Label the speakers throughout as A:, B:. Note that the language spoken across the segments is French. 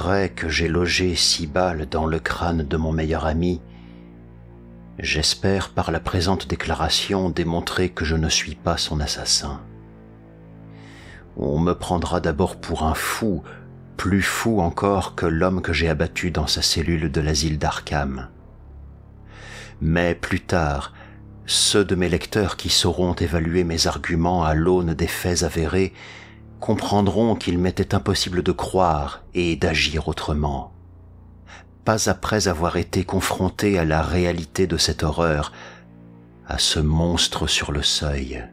A: vrai que j'ai logé 6 balles dans le crâne de mon meilleur ami, j'espère par la présente déclaration démontrer que je ne suis pas son assassin. On me prendra d'abord pour un fou, plus fou encore que l'homme que j'ai abattu dans sa cellule de l'asile d'Arkham. Mais plus tard, ceux de mes lecteurs qui sauront évaluer mes arguments à l'aune des faits avérés comprendront qu'il m'était impossible de croire et d'agir autrement. Pas après avoir été confronté à la réalité de cette horreur, à ce monstre sur le seuil.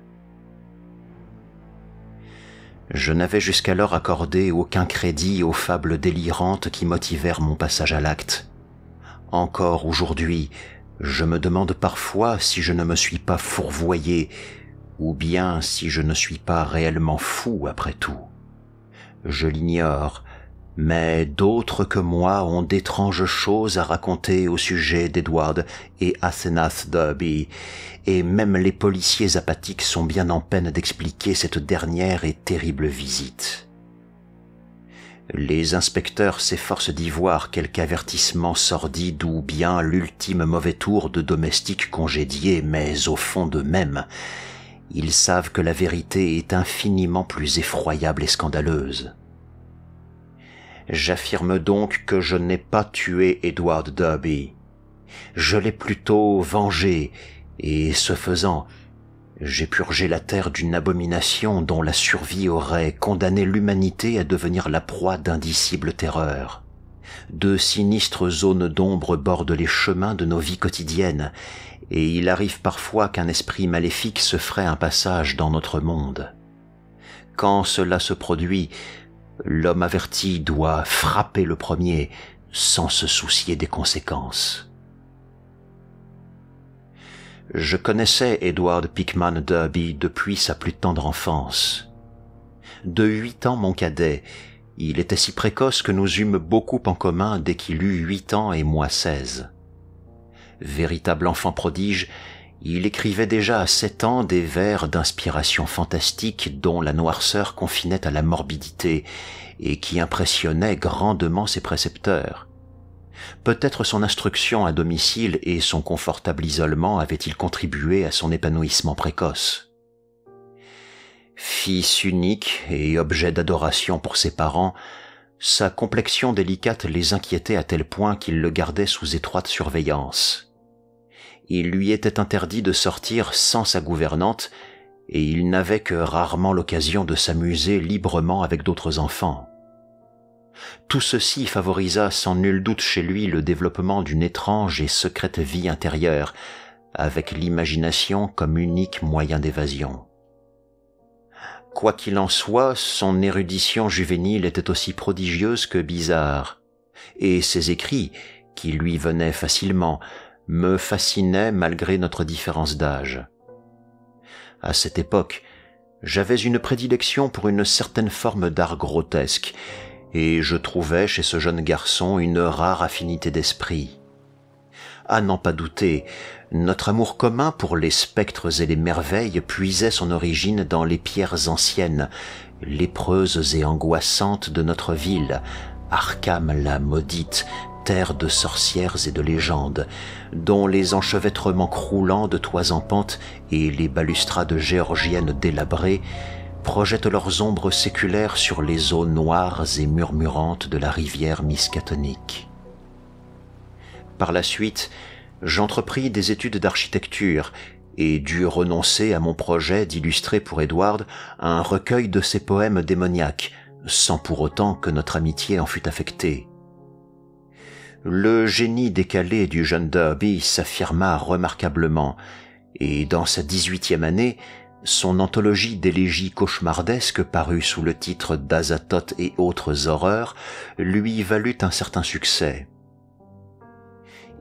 A: Je n'avais jusqu'alors accordé aucun crédit aux fables délirantes qui motivèrent mon passage à l'acte. Encore aujourd'hui, je me demande parfois si je ne me suis pas fourvoyé, ou bien si je ne suis pas réellement fou après tout. Je l'ignore, mais d'autres que moi ont d'étranges choses à raconter au sujet d'Edward et Asenath Derby, et même les policiers apathiques sont bien en peine d'expliquer cette dernière et terrible visite. Les inspecteurs s'efforcent d'y voir quelque avertissement sordide ou bien l'ultime mauvais tour de domestiques congédiés, mais au fond d'eux-mêmes, ils savent que la vérité est infiniment plus effroyable et scandaleuse. J'affirme donc que je n'ai pas tué Edward Derby. Je l'ai plutôt vengé, et ce faisant, j'ai purgé la terre d'une abomination dont la survie aurait condamné l'humanité à devenir la proie d'indicibles terreurs. De sinistres zones d'ombre bordent les chemins de nos vies quotidiennes, et il arrive parfois qu'un esprit maléfique se ferait un passage dans notre monde. Quand cela se produit, l'homme averti doit frapper le premier sans se soucier des conséquences. Je connaissais Edward Pickman Derby depuis sa plus tendre enfance. De 8 ans mon cadet, il était si précoce que nous eûmes beaucoup en commun dès qu'il eut 8 ans et moi 16. Véritable enfant prodige, il écrivait déjà à 7 ans des vers d'inspiration fantastique dont la noirceur confinait à la morbidité et qui impressionnaient grandement ses précepteurs. Peut-être son instruction à domicile et son confortable isolement avaient-ils contribué à son épanouissement précoce. Fils unique et objet d'adoration pour ses parents, sa complexion délicate les inquiétait à tel point qu'ils le gardaient sous étroite surveillance. Il lui était interdit de sortir sans sa gouvernante et il n'avait que rarement l'occasion de s'amuser librement avec d'autres enfants. Tout ceci favorisa sans nul doute chez lui le développement d'une étrange et secrète vie intérieure, avec l'imagination comme unique moyen d'évasion. Quoi qu'il en soit, son érudition juvénile était aussi prodigieuse que bizarre, et ses écrits, qui lui venaient facilement, me fascinaient malgré notre différence d'âge. À cette époque, j'avais une prédilection pour une certaine forme d'art grotesque, et je trouvais chez ce jeune garçon une rare affinité d'esprit. À n'en pas douter, notre amour commun pour les spectres et les merveilles puisait son origine dans les pierres anciennes, lépreuses et angoissantes de notre ville, Arkham la maudite, terre de sorcières et de légendes, dont les enchevêtrements croulants de toits en pente et les balustrades géorgiennes délabrées projettent leurs ombres séculaires sur les eaux noires et murmurantes de la rivière Miskatonic. Par la suite, j'entrepris des études d'architecture et dus renoncer à mon projet d'illustrer pour Edward un recueil de ses poèmes démoniaques, sans pour autant que notre amitié en fût affectée. Le génie décalé du jeune Derby s'affirma remarquablement, et dans sa 18e année, son anthologie d'élégies cauchemardesques parue sous le titre d'Azathoth et autres horreurs lui valut un certain succès.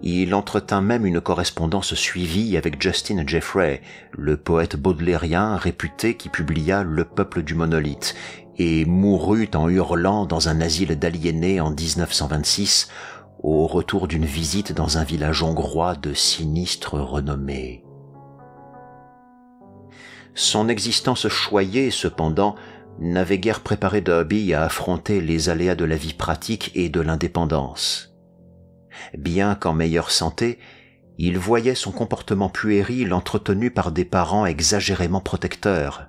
A: Il entretint même une correspondance suivie avec Justin Jeffrey, le poète baudelairien réputé qui publia Le peuple du monolithe et mourut en hurlant dans un asile d'aliénés en 1926 au retour d'une visite dans un village hongrois de sinistre renommée. Son existence choyée, cependant, n'avait guère préparé Derby à affronter les aléas de la vie pratique et de l'indépendance. Bien qu'en meilleure santé, il voyait son comportement puéril entretenu par des parents exagérément protecteurs,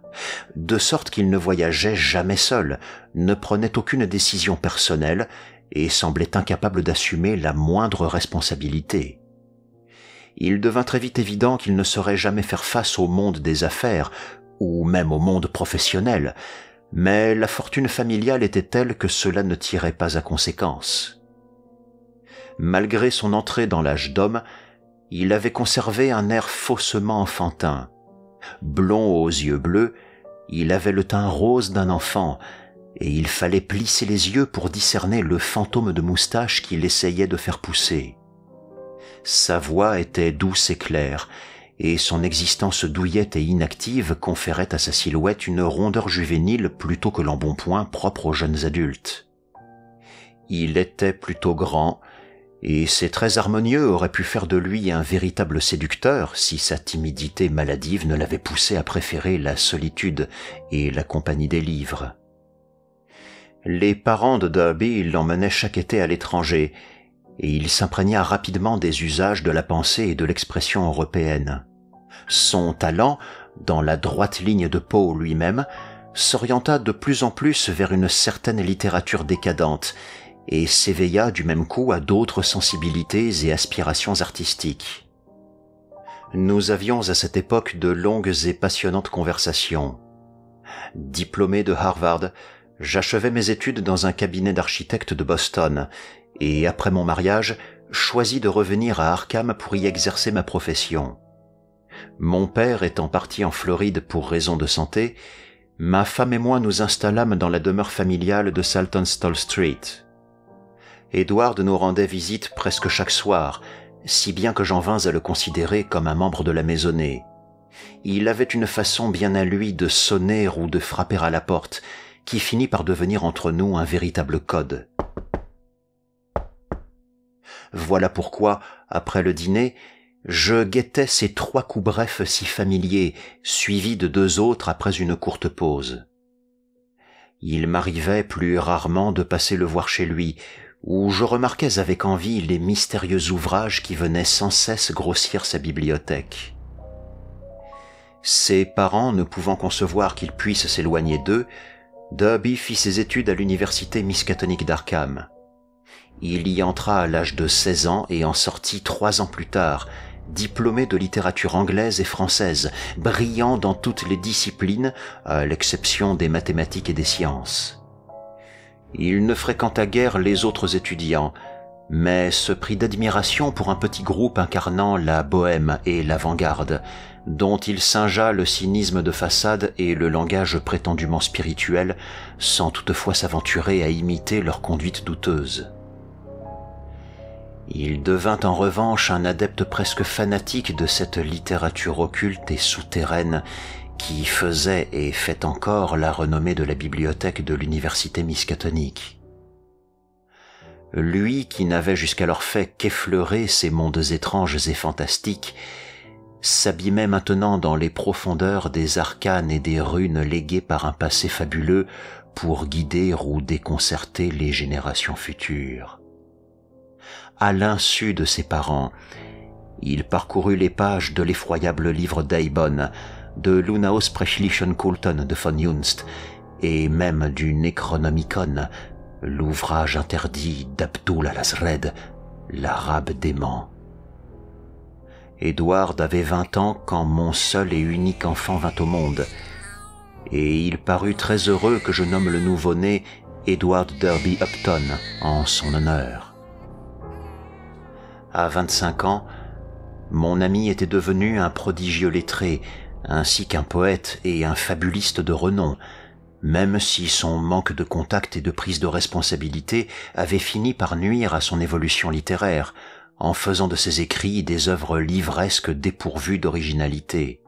A: de sorte qu'il ne voyageait jamais seul, ne prenait aucune décision personnelle et semblait incapable d'assumer la moindre responsabilité. Il devint très vite évident qu'il ne saurait jamais faire face au monde des affaires, ou même au monde professionnel, mais la fortune familiale était telle que cela ne tirait pas à conséquence. Malgré son entrée dans l'âge d'homme, il avait conservé un air faussement enfantin. Blond aux yeux bleus, il avait le teint rose d'un enfant, et il fallait plisser les yeux pour discerner le fantôme de moustache qu'il essayait de faire pousser. Sa voix était douce et claire, et son existence douillette et inactive conférait à sa silhouette une rondeur juvénile plutôt que l'embonpoint propre aux jeunes adultes. Il était plutôt grand, et ses traits harmonieux auraient pu faire de lui un véritable séducteur si sa timidité maladive ne l'avait poussé à préférer la solitude et la compagnie des livres. Les parents de Derby l'emmenaient chaque été à l'étranger, et il s'imprégna rapidement des usages de la pensée et de l'expression européenne. Son talent, dans la droite ligne de Poe lui-même, s'orienta de plus en plus vers une certaine littérature décadente, et s'éveilla du même coup à d'autres sensibilités et aspirations artistiques. Nous avions à cette époque de longues et passionnantes conversations. Diplômé de Harvard, j'achevais mes études dans un cabinet d'architecte de Boston, et après mon mariage, choisis de revenir à Arkham pour y exercer ma profession. Mon père étant parti en Floride pour raisons de santé, ma femme et moi nous installâmes dans la demeure familiale de Saltonstall Street. Edward nous rendait visite presque chaque soir, si bien que j'en vins à le considérer comme un membre de la maisonnée. Il avait une façon bien à lui de sonner ou de frapper à la porte, qui finit par devenir entre nous un véritable code. Voilà pourquoi, après le dîner, je guettais ces 3 coups brefs si familiers, suivis de 2 autres après une courte pause. Il m'arrivait plus rarement de passer le voir chez lui, où je remarquais avec envie les mystérieux ouvrages qui venaient sans cesse grossir sa bibliothèque. Ses parents ne pouvant concevoir qu'il puisse s'éloigner d'eux, Derby fit ses études à l'université Miskatonic d'Arkham. Il y entra à l'âge de 16 ans et en sortit 3 ans plus tard, diplômé de littérature anglaise et française, brillant dans toutes les disciplines, à l'exception des mathématiques et des sciences. Il ne fréquenta guère les autres étudiants, mais se prit d'admiration pour un petit groupe incarnant la bohème et l'avant-garde, dont il singea le cynisme de façade et le langage prétendument spirituel, sans toutefois s'aventurer à imiter leur conduite douteuse. Il devint en revanche un adepte presque fanatique de cette littérature occulte et souterraine qui faisait et fait encore la renommée de la bibliothèque de l'université Miskatonic. Lui qui n'avait jusqu'alors fait qu'effleurer ces mondes étranges et fantastiques, s'abîmait maintenant dans les profondeurs des arcanes et des runes léguées par un passé fabuleux pour guider ou déconcerter les générations futures. À l'insu de ses parents, il parcourut les pages de l'effroyable livre d'Eibon, de l'Unausprechlichen Kulten de von Junst, et même du Necronomicon, l'ouvrage interdit d'Abdul al-Azred, l'arabe dément. Edward avait 20 ans quand mon seul et unique enfant vint au monde, et il parut très heureux que je nomme le nouveau-né Edward Derby Upton en son honneur. À 25 ans, mon ami était devenu un prodigieux lettré, ainsi qu'un poète et un fabuliste de renom, même si son manque de contact et de prise de responsabilité avait fini par nuire à son évolution littéraire, en faisant de ses écrits des œuvres livresques dépourvues d'originalité.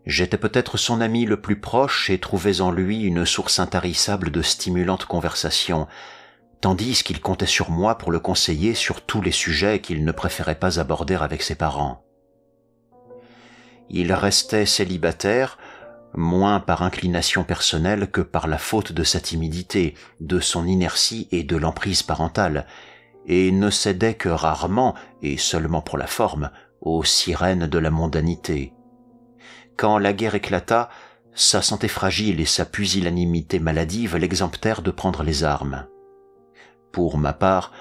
A: J'étais peut-être son ami le plus proche et trouvais en lui une source intarissable de stimulantes conversations, tandis qu'il comptait sur moi pour le conseiller sur tous les sujets qu'il ne préférait pas aborder avec ses parents. Il restait célibataire, moins par inclination personnelle que par la faute de sa timidité, de son inertie et de l'emprise parentale, et ne cédait que rarement, et seulement pour la forme, aux sirènes de la mondanité. Quand la guerre éclata, sa santé fragile et sa pusillanimité maladive l'exemptèrent de prendre les armes. Pour ma part,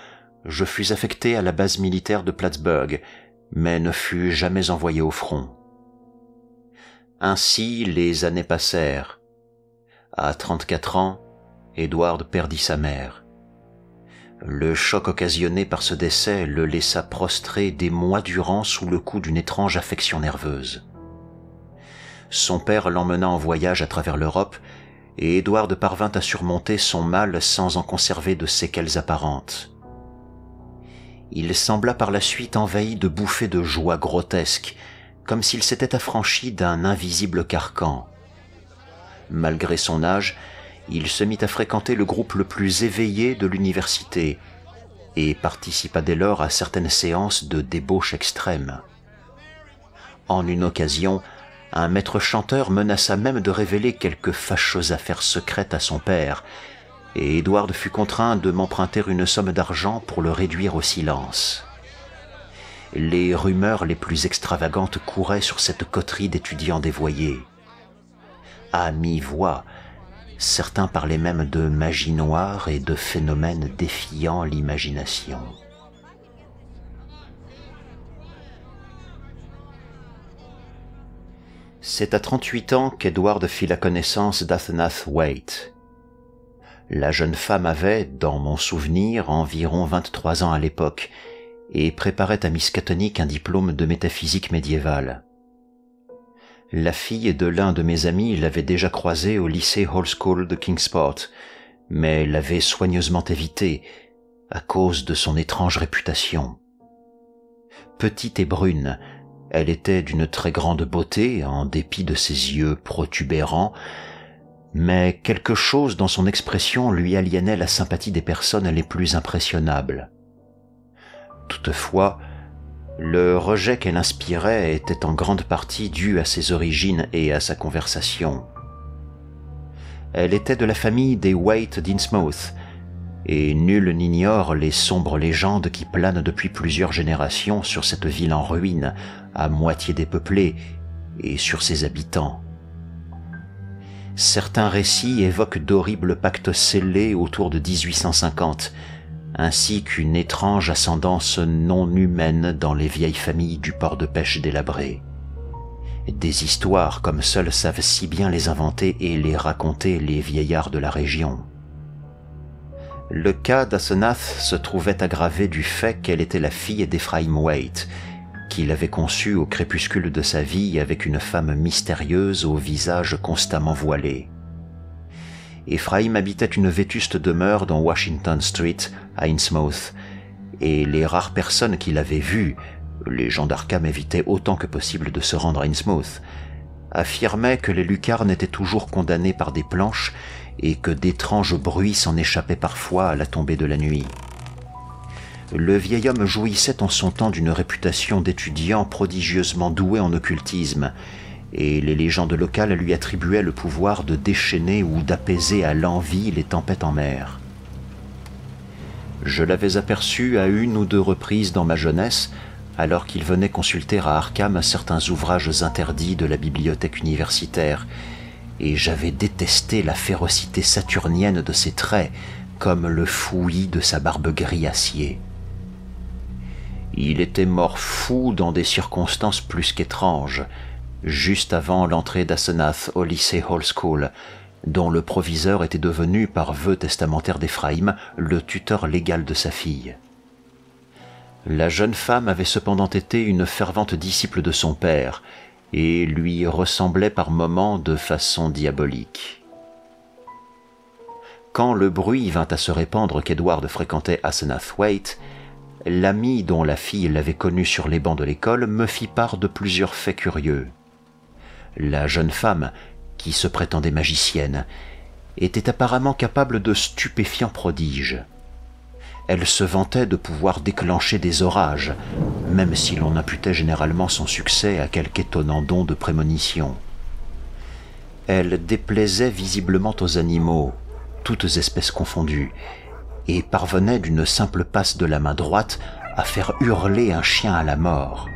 A: je fus affecté à la base militaire de Plattsburgh, mais ne fus jamais envoyé au front. Ainsi les années passèrent. À 34 ans, Edward perdit sa mère. Le choc occasionné par ce décès le laissa prostré des mois durant sous le coup d'une étrange affection nerveuse. Son père l'emmena en voyage à travers l'Europe et Edward parvint à surmonter son mal sans en conserver de séquelles apparentes. Il sembla par la suite envahi de bouffées de joie grotesques, comme s'il s'était affranchi d'un invisible carcan. Malgré son âge, il se mit à fréquenter le groupe le plus éveillé de l'université et participa dès lors à certaines séances de débauche extrême. En une occasion, un maître chanteur menaça même de révéler quelques fâcheuses affaires secrètes à son père, et Edward fut contraint de m'emprunter une somme d'argent pour le réduire au silence. Les rumeurs les plus extravagantes couraient sur cette coterie d'étudiants dévoyés. À mi-voix, certains parlaient même de magie noire et de phénomènes défiant l'imagination. C'est à 38 ans qu'Edward fit la connaissance d'Asenath Waite. La jeune femme avait, dans mon souvenir, environ 23 ans à l'époque et préparait à Miskatonic un diplôme de métaphysique médiévale. La fille de l'un de mes amis l'avait déjà croisée au lycée Hall School de Kingsport, mais l'avait soigneusement évitée à cause de son étrange réputation. Petite et brune, elle était d'une très grande beauté en dépit de ses yeux protubérants, mais quelque chose dans son expression lui aliénait la sympathie des personnes les plus impressionnables. Toutefois, le rejet qu'elle inspirait était en grande partie dû à ses origines et à sa conversation. Elle était de la famille des Waite d'Innsmouth, et nul n'ignore les sombres légendes qui planent depuis plusieurs générations sur cette ville en ruine, à moitié dépeuplée, et sur ses habitants. Certains récits évoquent d'horribles pactes scellés autour de 1850, ainsi qu'une étrange ascendance non humaine dans les vieilles familles du port de pêche délabré. Des histoires comme seuls savent si bien les inventer et les raconter les vieillards de la région. Le cas d'Asenath se trouvait aggravé du fait qu'elle était la fille d'Ephraim Waite, qu'il avait conçue au crépuscule de sa vie avec une femme mystérieuse au visage constamment voilé. Ephraim habitait une vétuste demeure dans Washington Street, à Innsmouth, et les rares personnes qui l'avaient vue, les gens d'Arkham évitaient autant que possible de se rendre à Innsmouth, affirmaient que les lucarnes étaient toujours condamnées par des planches et que d'étranges bruits s'en échappaient parfois à la tombée de la nuit. Le vieil homme jouissait en son temps d'une réputation d'étudiant prodigieusement doué en occultisme, et les légendes locales lui attribuaient le pouvoir de déchaîner ou d'apaiser à l'envi les tempêtes en mer. Je l'avais aperçu à une ou deux reprises dans ma jeunesse, alors qu'il venait consulter à Arkham certains ouvrages interdits de la bibliothèque universitaire, et j'avais détesté la férocité saturnienne de ses traits, comme le fouillis de sa barbe gris acier. Il était mort fou dans des circonstances plus qu'étranges, juste avant l'entrée d'Asenath au lycée Hall School, dont le proviseur était devenu, par vœu testamentaire d'Ephraim, le tuteur légal de sa fille. La jeune femme avait cependant été une fervente disciple de son père, et lui ressemblait par moments de façon diabolique. Quand le bruit vint à se répandre qu'Edward fréquentait Asenath Waite, l'ami dont la fille l'avait connu sur les bancs de l'école me fit part de plusieurs faits curieux. La jeune femme, qui se prétendait magicienne, était apparemment capable de stupéfiants prodiges. Elle se vantait de pouvoir déclencher des orages, même si l'on imputait généralement son succès à quelque étonnant don de prémonition. Elle déplaisait visiblement aux animaux, toutes espèces confondues, et parvenait d'une simple passe de la main droite à faire hurler un chien à la mort.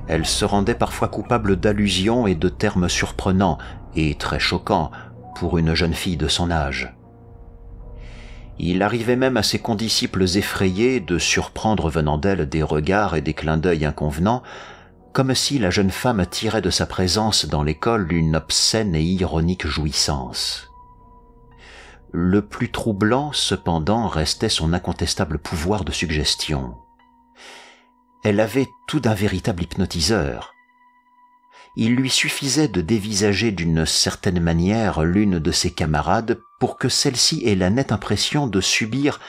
A: Elle se rendait parfois coupable d'allusions et de termes surprenants et très choquants pour une jeune fille de son âge. Il arrivait même à ses condisciples effrayés de surprendre venant d'elle des regards et des clins d'œil inconvenants, comme si la jeune femme tirait de sa présence dans l'école une obscène et ironique jouissance. Le plus troublant, cependant, restait son incontestable pouvoir de suggestion. Elle avait tout d'un véritable hypnotiseur. Il lui suffisait de dévisager d'une certaine manière l'une de ses camarades pour que celle-ci ait la nette impression de subir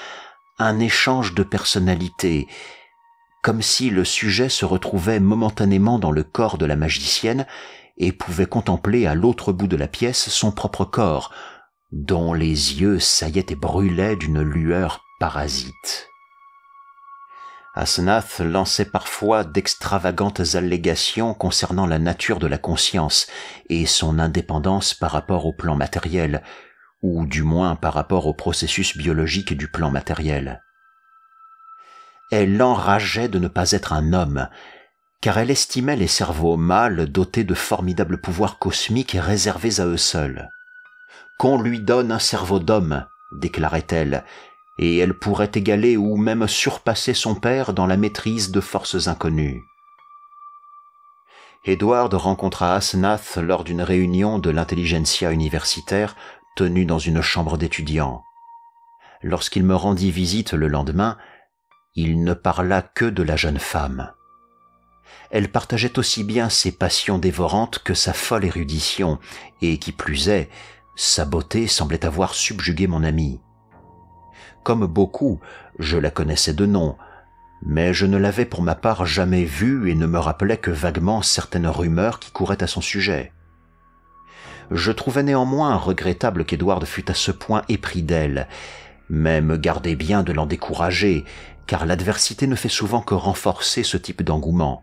A: un échange de personnalités, comme si le sujet se retrouvait momentanément dans le corps de la magicienne et pouvait contempler à l'autre bout de la pièce son propre corps, dont les yeux saillaient et brûlaient d'une lueur parasite. Asenath lançait parfois d'extravagantes allégations concernant la nature de la conscience et son indépendance par rapport au plan matériel, ou du moins par rapport au processus biologique du plan matériel. Elle l'enrageait de ne pas être un homme, car elle estimait les cerveaux mâles dotés de formidables pouvoirs cosmiques et réservés à eux seuls. « Qu'on lui donne un cerveau d'homme », déclarait-elle, et elle pourrait égaler ou même surpasser son père dans la maîtrise de forces inconnues. Edward rencontra Asenath lors d'une réunion de l'intelligentsia universitaire tenue dans une chambre d'étudiants. Lorsqu'il me rendit visite le lendemain, il ne parla que de la jeune femme. Elle partageait aussi bien ses passions dévorantes que sa folle érudition, et qui plus est, sa beauté semblait avoir subjugué mon ami. Comme beaucoup, je la connaissais de nom, mais je ne l'avais pour ma part jamais vue et ne me rappelais que vaguement certaines rumeurs qui couraient à son sujet. Je trouvais néanmoins regrettable qu'Edward fût à ce point épris d'elle, mais me gardais bien de l'en décourager, car l'adversité ne fait souvent que renforcer ce type d'engouement.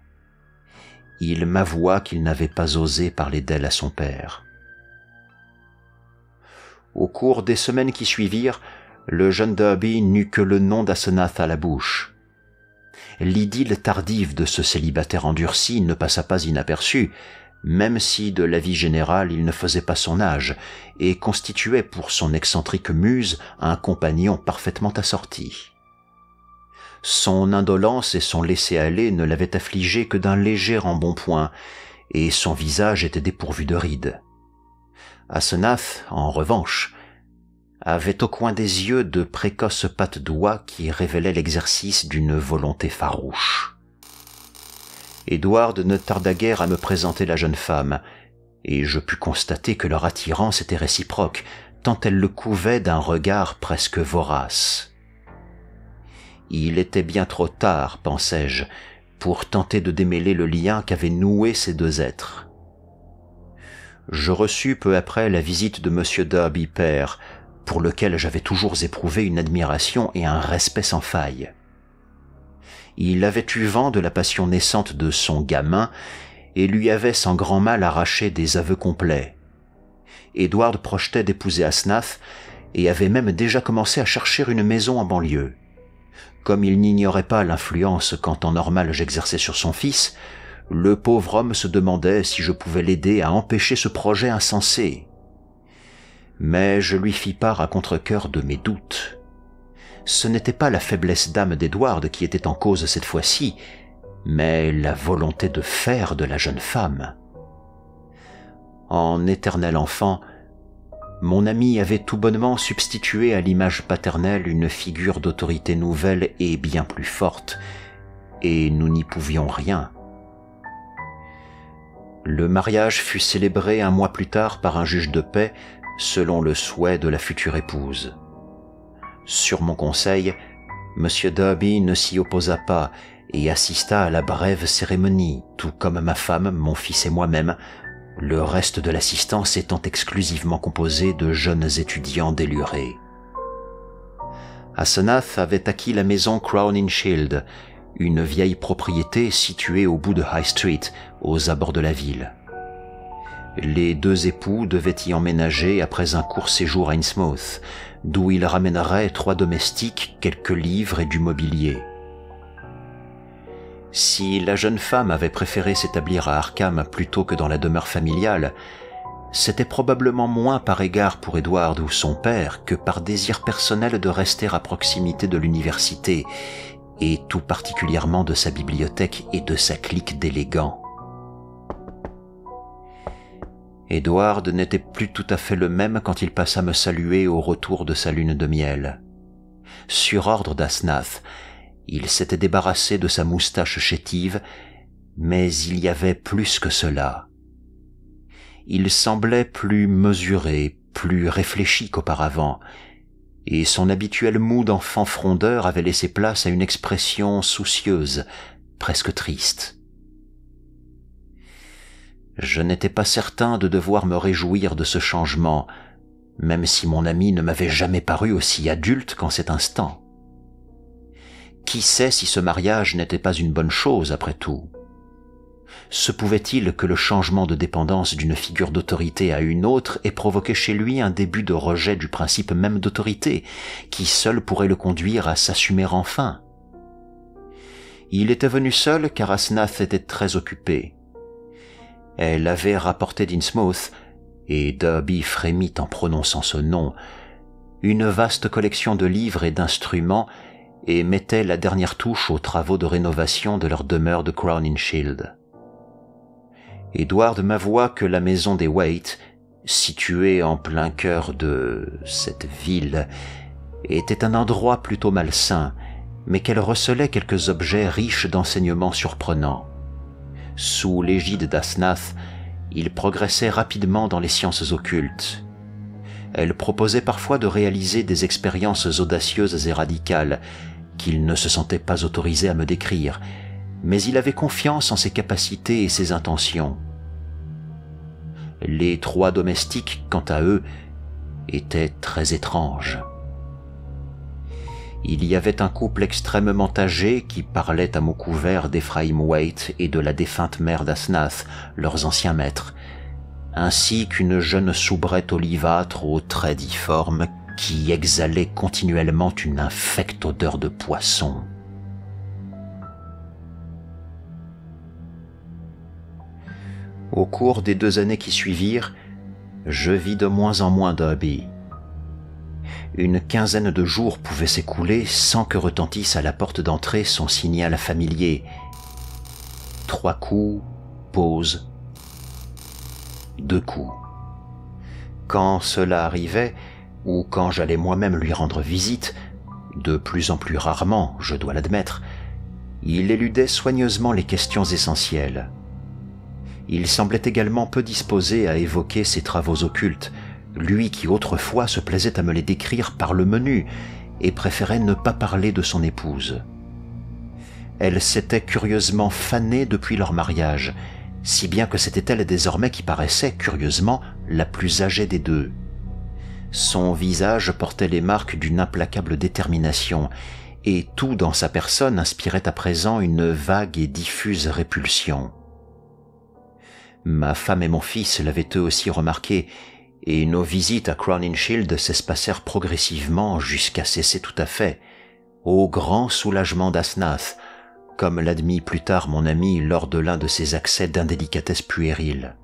A: Il m'avoua qu'il n'avait pas osé parler d'elle à son père. Au cours des semaines qui suivirent, le jeune Derby n'eut que le nom d'Asenath à la bouche. L'idylle tardive de ce célibataire endurci ne passa pas inaperçue, même si de l'avis général il ne faisait pas son âge, et constituait pour son excentrique muse un compagnon parfaitement assorti. Son indolence et son laisser-aller ne l'avaient affligé que d'un léger embonpoint, et son visage était dépourvu de rides. Asenath, en revanche, avait au coin des yeux de précoces pattes d'oie qui révélaient l'exercice d'une volonté farouche. Edward ne tarda guère à me présenter la jeune femme, et je pus constater que leur attirance était réciproque, tant elle le couvait d'un regard presque vorace. Il était bien trop tard, pensai-je, pour tenter de démêler le lien qu'avaient noué ces deux êtres. Je reçus peu après la visite de M. Derby père, pour lequel j'avais toujours éprouvé une admiration et un respect sans faille. Il avait eu vent de la passion naissante de son gamin et lui avait sans grand mal arraché des aveux complets. Edward projetait d'épouser Asenath et avait même déjà commencé à chercher une maison en banlieue. Comme il n'ignorait pas l'influence qu'en temps normal j'exerçais sur son fils, le pauvre homme se demandait si je pouvais l'aider à empêcher ce projet insensé. Mais je lui fis part à contre-cœur de mes doutes. Ce n'était pas la faiblesse d'âme d'Edward qui était en cause cette fois-ci, mais la volonté de faire de la jeune femme. En éternel enfant, mon ami avait tout bonnement substitué à l'image paternelle une figure d'autorité nouvelle et bien plus forte, et nous n'y pouvions rien. Le mariage fut célébré un mois plus tard par un juge de paix, selon le souhait de la future épouse. Sur mon conseil, M. Derby ne s'y opposa pas et assista à la brève cérémonie, tout comme ma femme, mon fils et moi-même, le reste de l'assistance étant exclusivement composé de jeunes étudiants délurés. Asenath avait acquis la maison Crowninshield, une vieille propriété située au bout de High Street, aux abords de la ville. Les deux époux devaient y emménager après un court séjour à Innsmouth, d'où ils ramèneraient 3 domestiques, quelques livres et du mobilier. Si la jeune femme avait préféré s'établir à Arkham plutôt que dans la demeure familiale, c'était probablement moins par égard pour Edward ou son père que par désir personnel de rester à proximité de l'université, et tout particulièrement de sa bibliothèque et de sa clique d'élégants. Edward n'était plus tout à fait le même quand il passa me saluer au retour de sa lune de miel. Sur ordre d'Asnath, il s'était débarrassé de sa moustache chétive, mais il y avait plus que cela. Il semblait plus mesuré, plus réfléchi qu'auparavant, et son habituel moue d'enfant frondeur avait laissé place à une expression soucieuse, presque triste. Je n'étais pas certain de devoir me réjouir de ce changement, même si mon ami ne m'avait jamais paru aussi adulte qu'en cet instant. Qui sait si ce mariage n'était pas une bonne chose après tout? Se pouvait-il que le changement de dépendance d'une figure d'autorité à une autre ait provoqué chez lui un début de rejet du principe même d'autorité, qui seul pourrait le conduire à s'assumer enfin? Il était venu seul car Asnath était très occupée. Elle avait rapporté d'Innsmouth, et Derby frémit en prononçant ce nom, une vaste collection de livres et d'instruments et mettait la dernière touche aux travaux de rénovation de leur demeure de Crowninshield. Edward m'avoua que la maison des Waite, située en plein cœur de cette ville, était un endroit plutôt malsain, mais qu'elle recelait quelques objets riches d'enseignements surprenants. Sous l'égide d'Asnath, il progressait rapidement dans les sciences occultes. Elle proposait parfois de réaliser des expériences audacieuses et radicales qu'il ne se sentait pas autorisé à me décrire, mais il avait confiance en ses capacités et ses intentions. Les 3 domestiques, quant à eux, étaient très étranges. Il y avait un couple extrêmement âgé qui parlait à mots couverts d'Ephraim Waite et de la défunte mère d'Asnath, leurs anciens maîtres, ainsi qu'une jeune soubrette olivâtre aux traits difformes qui exhalait continuellement une infecte odeur de poisson. Au cours des 2 années qui suivirent, je vis de moins en moins Derby. Une quinzaine de jours pouvaient s'écouler sans que retentisse à la porte d'entrée son signal familier. 3 coups, pause, 2 coups. Quand cela arrivait, ou quand j'allais moi-même lui rendre visite, de plus en plus rarement, je dois l'admettre, il éludait soigneusement les questions essentielles. Il semblait également peu disposé à évoquer ses travaux occultes, lui qui autrefois se plaisait à me les décrire par le menu et préférait ne pas parler de son épouse. Elle s'était curieusement fanée depuis leur mariage, si bien que c'était elle désormais qui paraissait, curieusement, la plus âgée des deux. Son visage portait les marques d'une implacable détermination, et tout dans sa personne inspirait à présent une vague et diffuse répulsion. Ma femme et mon fils l'avaient eux aussi remarqué, et nos visites à Crowninshield s'espacèrent progressivement jusqu'à cesser tout à fait, au grand soulagement d'Asnath, comme l'admit plus tard mon ami lors de l'un de ses accès d'indélicatesse puérile.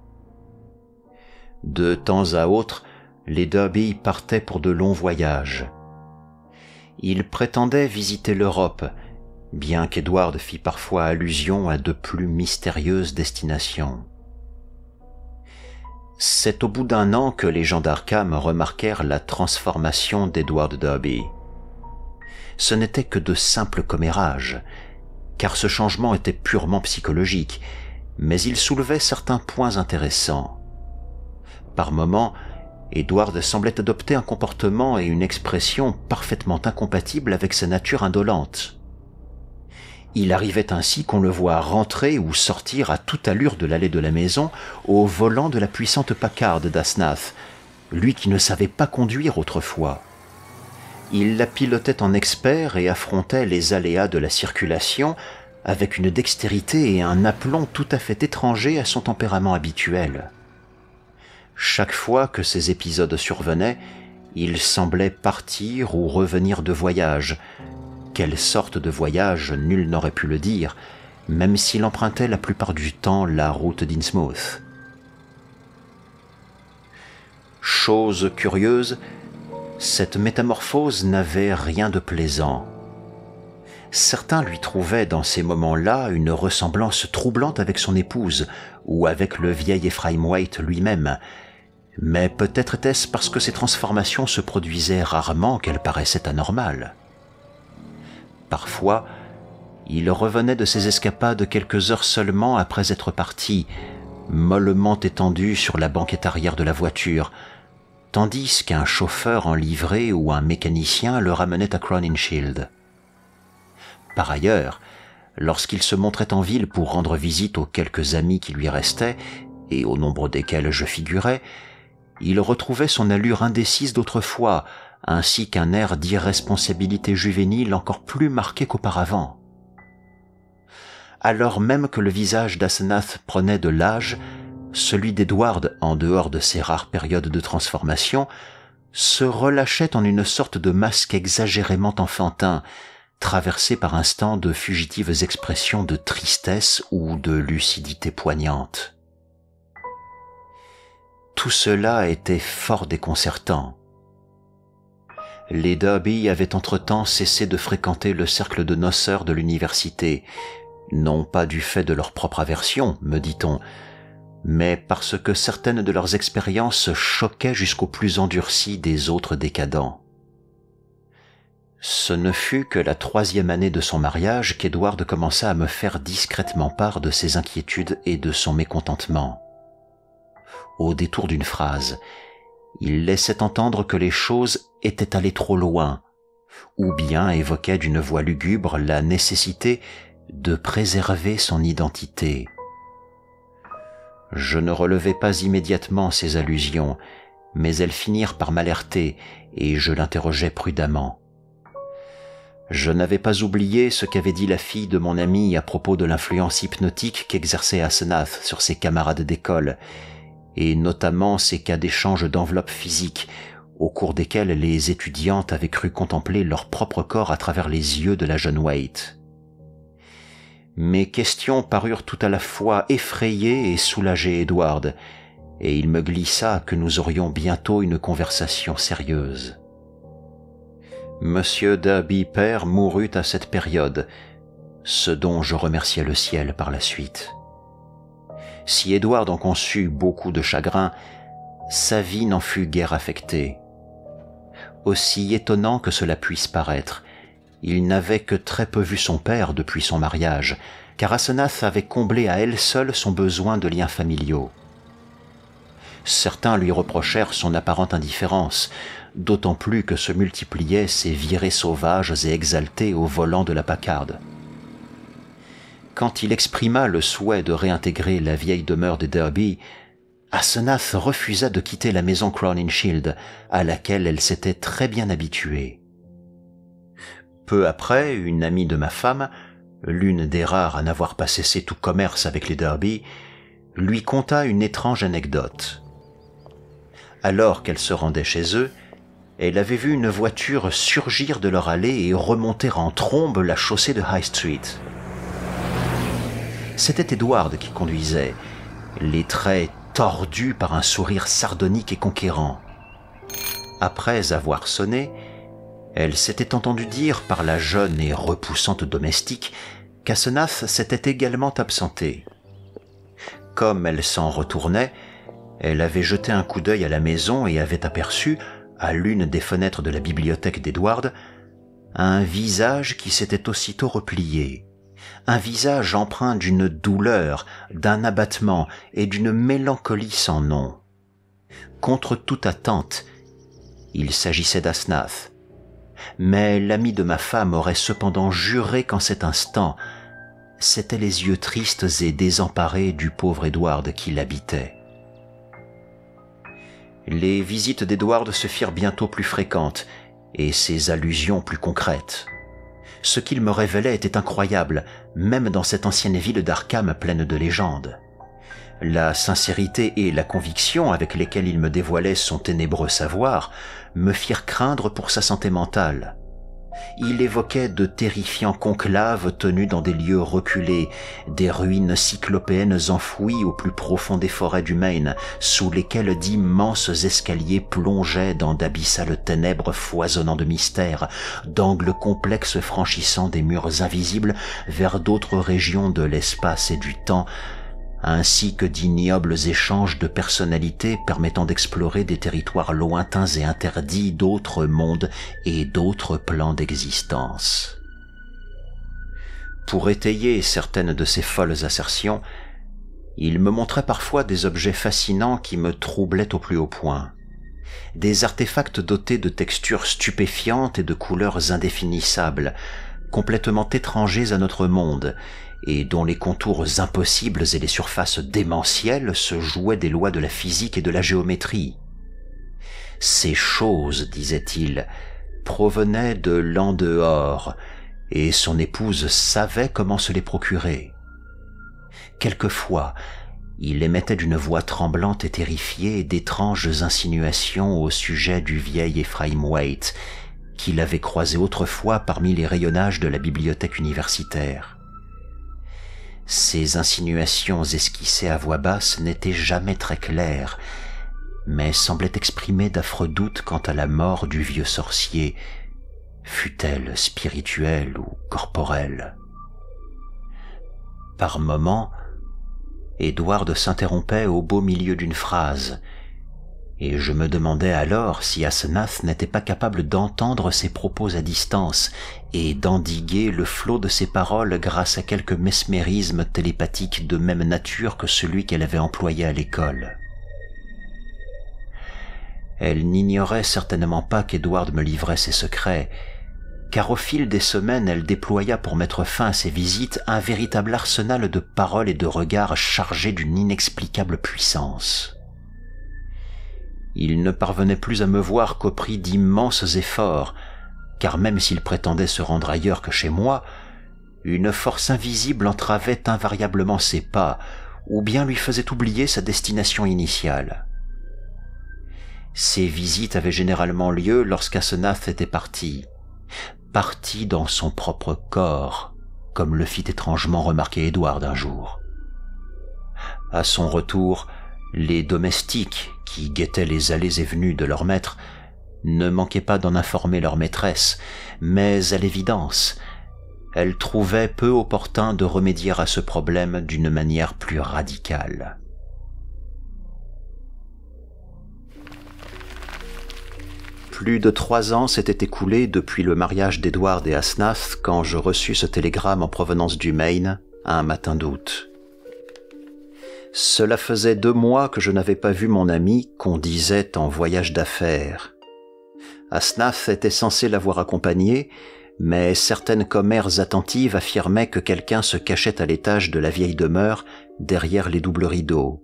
A: De temps à autre, les Derby partaient pour de longs voyages. Ils prétendaient visiter l'Europe, bien qu'Edward fît parfois allusion à de plus mystérieuses destinations. C'est au bout d'1 an que les gens d'Arkham remarquèrent la transformation d'Edward Derby. Ce n'était que de simples commérages, car ce changement était purement psychologique, mais il soulevait certains points intéressants. Par moments, Edward semblait adopter un comportement et une expression parfaitement incompatibles avec sa nature indolente. Il arrivait ainsi qu'on le voit rentrer ou sortir à toute allure de l'allée de la maison au volant de la puissante Packard d'Asnath, lui qui ne savait pas conduire autrefois. Il la pilotait en expert et affrontait les aléas de la circulation avec une dextérité et un aplomb tout à fait étrangers à son tempérament habituel. Chaque fois que ces épisodes survenaient, il semblait partir ou revenir de voyage. Quelle sorte de voyage, nul n'aurait pu le dire, même s'il empruntait la plupart du temps la route d'Innsmouth. Chose curieuse, cette métamorphose n'avait rien de plaisant. Certains lui trouvaient dans ces moments-là une ressemblance troublante avec son épouse ou avec le vieil Ephraim White lui-même, mais peut-être était-ce parce que ces transformations se produisaient rarement qu'elles paraissaient anormales. Parfois, il revenait de ses escapades quelques heures seulement après être parti, mollement étendu sur la banquette arrière de la voiture, tandis qu'un chauffeur en livrée ou un mécanicien le ramenait à Crowninshield. Par ailleurs, lorsqu'il se montrait en ville pour rendre visite aux quelques amis qui lui restaient, et au nombre desquels je figurais, il retrouvait son allure indécise d'autrefois, ainsi qu'un air d'irresponsabilité juvénile encore plus marqué qu'auparavant. Alors même que le visage d'Asenath prenait de l'âge, celui d'Edward, en dehors de ces rares périodes de transformation, se relâchait en une sorte de masque exagérément enfantin, traversé par instants de fugitives expressions de tristesse ou de lucidité poignante. Tout cela était fort déconcertant. Les Derby avaient entre-temps cessé de fréquenter le cercle de noceurs de l'université, non pas du fait de leur propre aversion, me dit-on, mais parce que certaines de leurs expériences choquaient jusqu'au plus endurci des autres décadents. Ce ne fut que la 3e année de son mariage qu'Edward commença à me faire discrètement part de ses inquiétudes et de son mécontentement. Au détour d'une phrase, il laissait entendre que les choses étaient allées trop loin, ou bien évoquait d'une voix lugubre la nécessité de préserver son identité. Je ne relevai pas immédiatement ces allusions, mais elles finirent par m'alerter et je l'interrogeai prudemment. Je n'avais pas oublié ce qu'avait dit la fille de mon ami à propos de l'influence hypnotique qu'exerçait Asenath sur ses camarades d'école, et notamment ces cas d'échange d'enveloppes physiques, au cours desquels les étudiantes avaient cru contempler leur propre corps à travers les yeux de la jeune Waite. Mes questions parurent tout à la fois effrayer et soulager Edward, et il me glissa que nous aurions bientôt une conversation sérieuse. Monsieur Derby père mourut à cette période, ce dont je remerciai le ciel par la suite. Si Edward en conçut beaucoup de chagrin, sa vie n'en fut guère affectée. Aussi étonnant que cela puisse paraître, il n'avait que très peu vu son père depuis son mariage, car Asenath avait comblé à elle seule son besoin de liens familiaux. Certains lui reprochèrent son apparente indifférence, d'autant plus que se multipliaient ces virées sauvages et exaltées au volant de la Packard. Quand il exprima le souhait de réintégrer la vieille demeure des Derby, Asenath refusa de quitter la maison Crowninshield, à laquelle elle s'était très bien habituée. Peu après, une amie de ma femme, l'une des rares à n'avoir pas cessé tout commerce avec les Derby, lui conta une étrange anecdote. Alors qu'elle se rendait chez eux, elle avait vu une voiture surgir de leur allée et remonter en trombe la chaussée de High Street. C'était Edward qui conduisait, les traits tordus par un sourire sardonique et conquérant. Après avoir sonné, elle s'était entendue dire par la jeune et repoussante domestique qu'Asenath s'était également absentée. Comme elle s'en retournait, elle avait jeté un coup d'œil à la maison et avait aperçu, à l'une des fenêtres de la bibliothèque d'Edward, un visage qui s'était aussitôt replié. Un visage empreint d'une douleur, d'un abattement et d'une mélancolie sans nom. Contre toute attente, il s'agissait d'Asenath. Mais l'ami de ma femme aurait cependant juré qu'en cet instant, c'étaient les yeux tristes et désemparés du pauvre Edward qui l'habitaient. Les visites d'Edward se firent bientôt plus fréquentes et ses allusions plus concrètes. Ce qu'il me révélait était incroyable, même dans cette ancienne ville d'Arkham pleine de légendes. La sincérité et la conviction avec lesquelles il me dévoilait son ténébreux savoir me firent craindre pour sa santé mentale. Il évoquait de terrifiants conclaves tenus dans des lieux reculés, des ruines cyclopéennes enfouies au plus profond des forêts du Maine, sous lesquelles d'immenses escaliers plongeaient dans d'abyssales ténèbres foisonnant de mystères, d'angles complexes franchissant des murs invisibles vers d'autres régions de l'espace et du temps, ainsi que d'ignobles échanges de personnalités permettant d'explorer des territoires lointains et interdits d'autres mondes et d'autres plans d'existence. Pour étayer certaines de ces folles assertions, il me montrait parfois des objets fascinants qui me troublaient au plus haut point. Des artefacts dotés de textures stupéfiantes et de couleurs indéfinissables, complètement étrangers à notre monde, et dont les contours impossibles et les surfaces démentielles se jouaient des lois de la physique et de la géométrie. Ces choses, disait-il, provenaient de l'en dehors, et son épouse savait comment se les procurer. Quelquefois, il émettait d'une voix tremblante et terrifiée d'étranges insinuations au sujet du vieil Ephraim Waite, qu'il avait croisé autrefois parmi les rayonnages de la bibliothèque universitaire. Ces insinuations esquissées à voix basse n'étaient jamais très claires, mais semblaient exprimer d'affreux doutes quant à la mort du vieux sorcier, fût-elle spirituelle ou corporelle. Par moments, Édouard s'interrompait au beau milieu d'une phrase, et je me demandais alors si Asenath n'était pas capable d'entendre ses propos à distance et d'endiguer le flot de ses paroles grâce à quelque mesmérisme télépathique de même nature que celui qu'elle avait employé à l'école. Elle n'ignorait certainement pas qu'Édouard me livrait ses secrets, car au fil des semaines elle déploya pour mettre fin à ses visites un véritable arsenal de paroles et de regards chargés d'une inexplicable puissance. Il ne parvenait plus à me voir qu'au prix d'immenses efforts, car même s'il prétendait se rendre ailleurs que chez moi, une force invisible entravait invariablement ses pas, ou bien lui faisait oublier sa destination initiale. Ces visites avaient généralement lieu lorsqu'Asenath était parti dans son propre corps, comme le fit étrangement remarquer Édouard un jour. À son retour, les domestiques, qui guettaient les allées et venues de leur maître, ne manquaient pas d'en informer leur maîtresse, mais à l'évidence, elle trouvait peu opportun de remédier à ce problème d'une manière plus radicale. Plus de 3 ans s'étaient écoulés depuis le mariage d'Édouard et Asenath quand je reçus ce télégramme en provenance du Maine, un matin d'août. Cela faisait 2 mois que je n'avais pas vu mon ami qu'on disait en voyage d'affaires. Asenath était censé l'avoir accompagné, mais certaines commères attentives affirmaient que quelqu'un se cachait à l'étage de la vieille demeure derrière les doubles rideaux.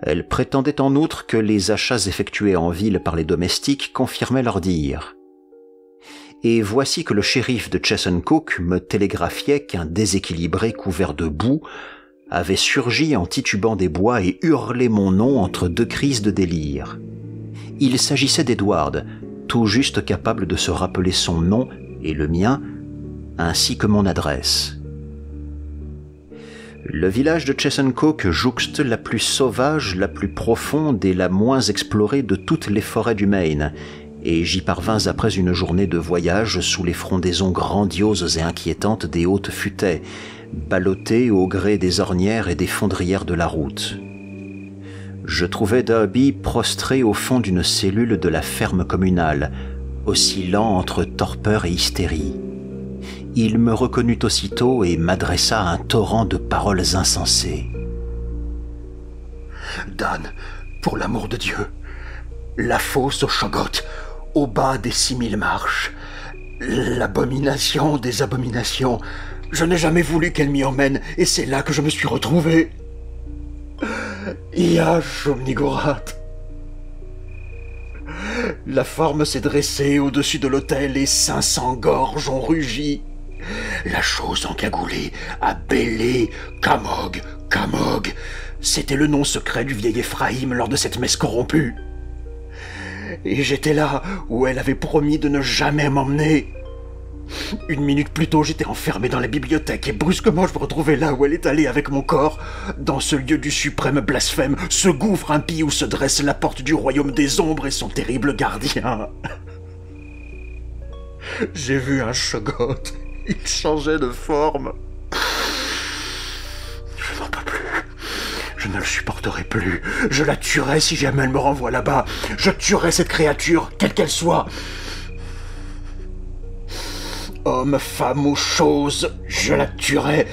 A: Elles prétendaient en outre que les achats effectués en ville par les domestiques confirmaient leur dire. Et voici que le shérif de Chesuncook me télégraphiait qu'un déséquilibré couvert de boue avait surgi en titubant des bois et hurlé mon nom entre 2 crises de délire. Il s'agissait d'Édouard, tout juste capable de se rappeler son nom et le mien, ainsi que mon adresse. Le village de Chesuncook jouxte la plus sauvage, la plus profonde et la moins explorée de toutes les forêts du Maine, et j'y parvins après une journée de voyage sous les frondaisons grandioses et inquiétantes des hautes futaies, ballottées au gré des ornières et des fondrières de la route. Je trouvai Darby prostré au fond d'une cellule de la ferme communale, oscillant entre torpeur et hystérie. Il me reconnut aussitôt et m'adressa un torrent de paroles insensées.
B: « Dan, pour l'amour de Dieu, la fosse au Shoggoth, au bas des 6000 marches, l'abomination des abominations, je n'ai jamais voulu qu'elle m'y emmène, et c'est là que je me suis retrouvé. Iash Omnigorat. La forme s'est dressée au-dessus de l'autel et 500 gorges ont rugi. La chose encagoulée a bêlé Kamog, Kamog, c'était le nom secret du vieil Ephraïm lors de cette messe corrompue. Et j'étais là où elle avait promis de ne jamais m'emmener. Une minute plus tôt, j'étais enfermé dans la bibliothèque et brusquement, je me retrouvais là où elle est allée avec mon corps. Dans ce lieu du suprême blasphème, ce gouffre impie où se dresse la porte du royaume des ombres et son terrible gardien. J'ai vu un Shoggoth. Il changeait de forme. Je n'en peux plus. Je ne le supporterai plus. Je la tuerai si jamais elle me renvoie là-bas. Je tuerai cette créature, quelle qu'elle soit. Homme, femme ou chose, je la tuerai.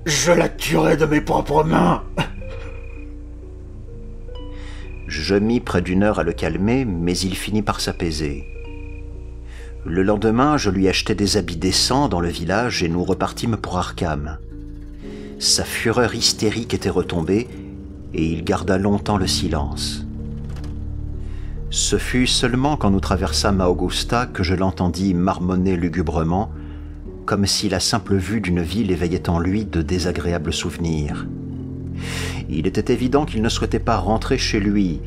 B: Je la tuerai de mes propres mains.
A: Je mis près d'une heure à le calmer, mais il finit par s'apaiser. Le lendemain, je lui achetai des habits décents dans le village et nous repartîmes pour Arkham. Sa fureur hystérique était retombée et il garda longtemps le silence. Ce fut seulement quand nous traversâmes Augusta que je l'entendis marmonner lugubrement, comme si la simple vue d'une ville éveillait en lui de désagréables souvenirs. Il était évident qu'il ne souhaitait pas rentrer chez lui,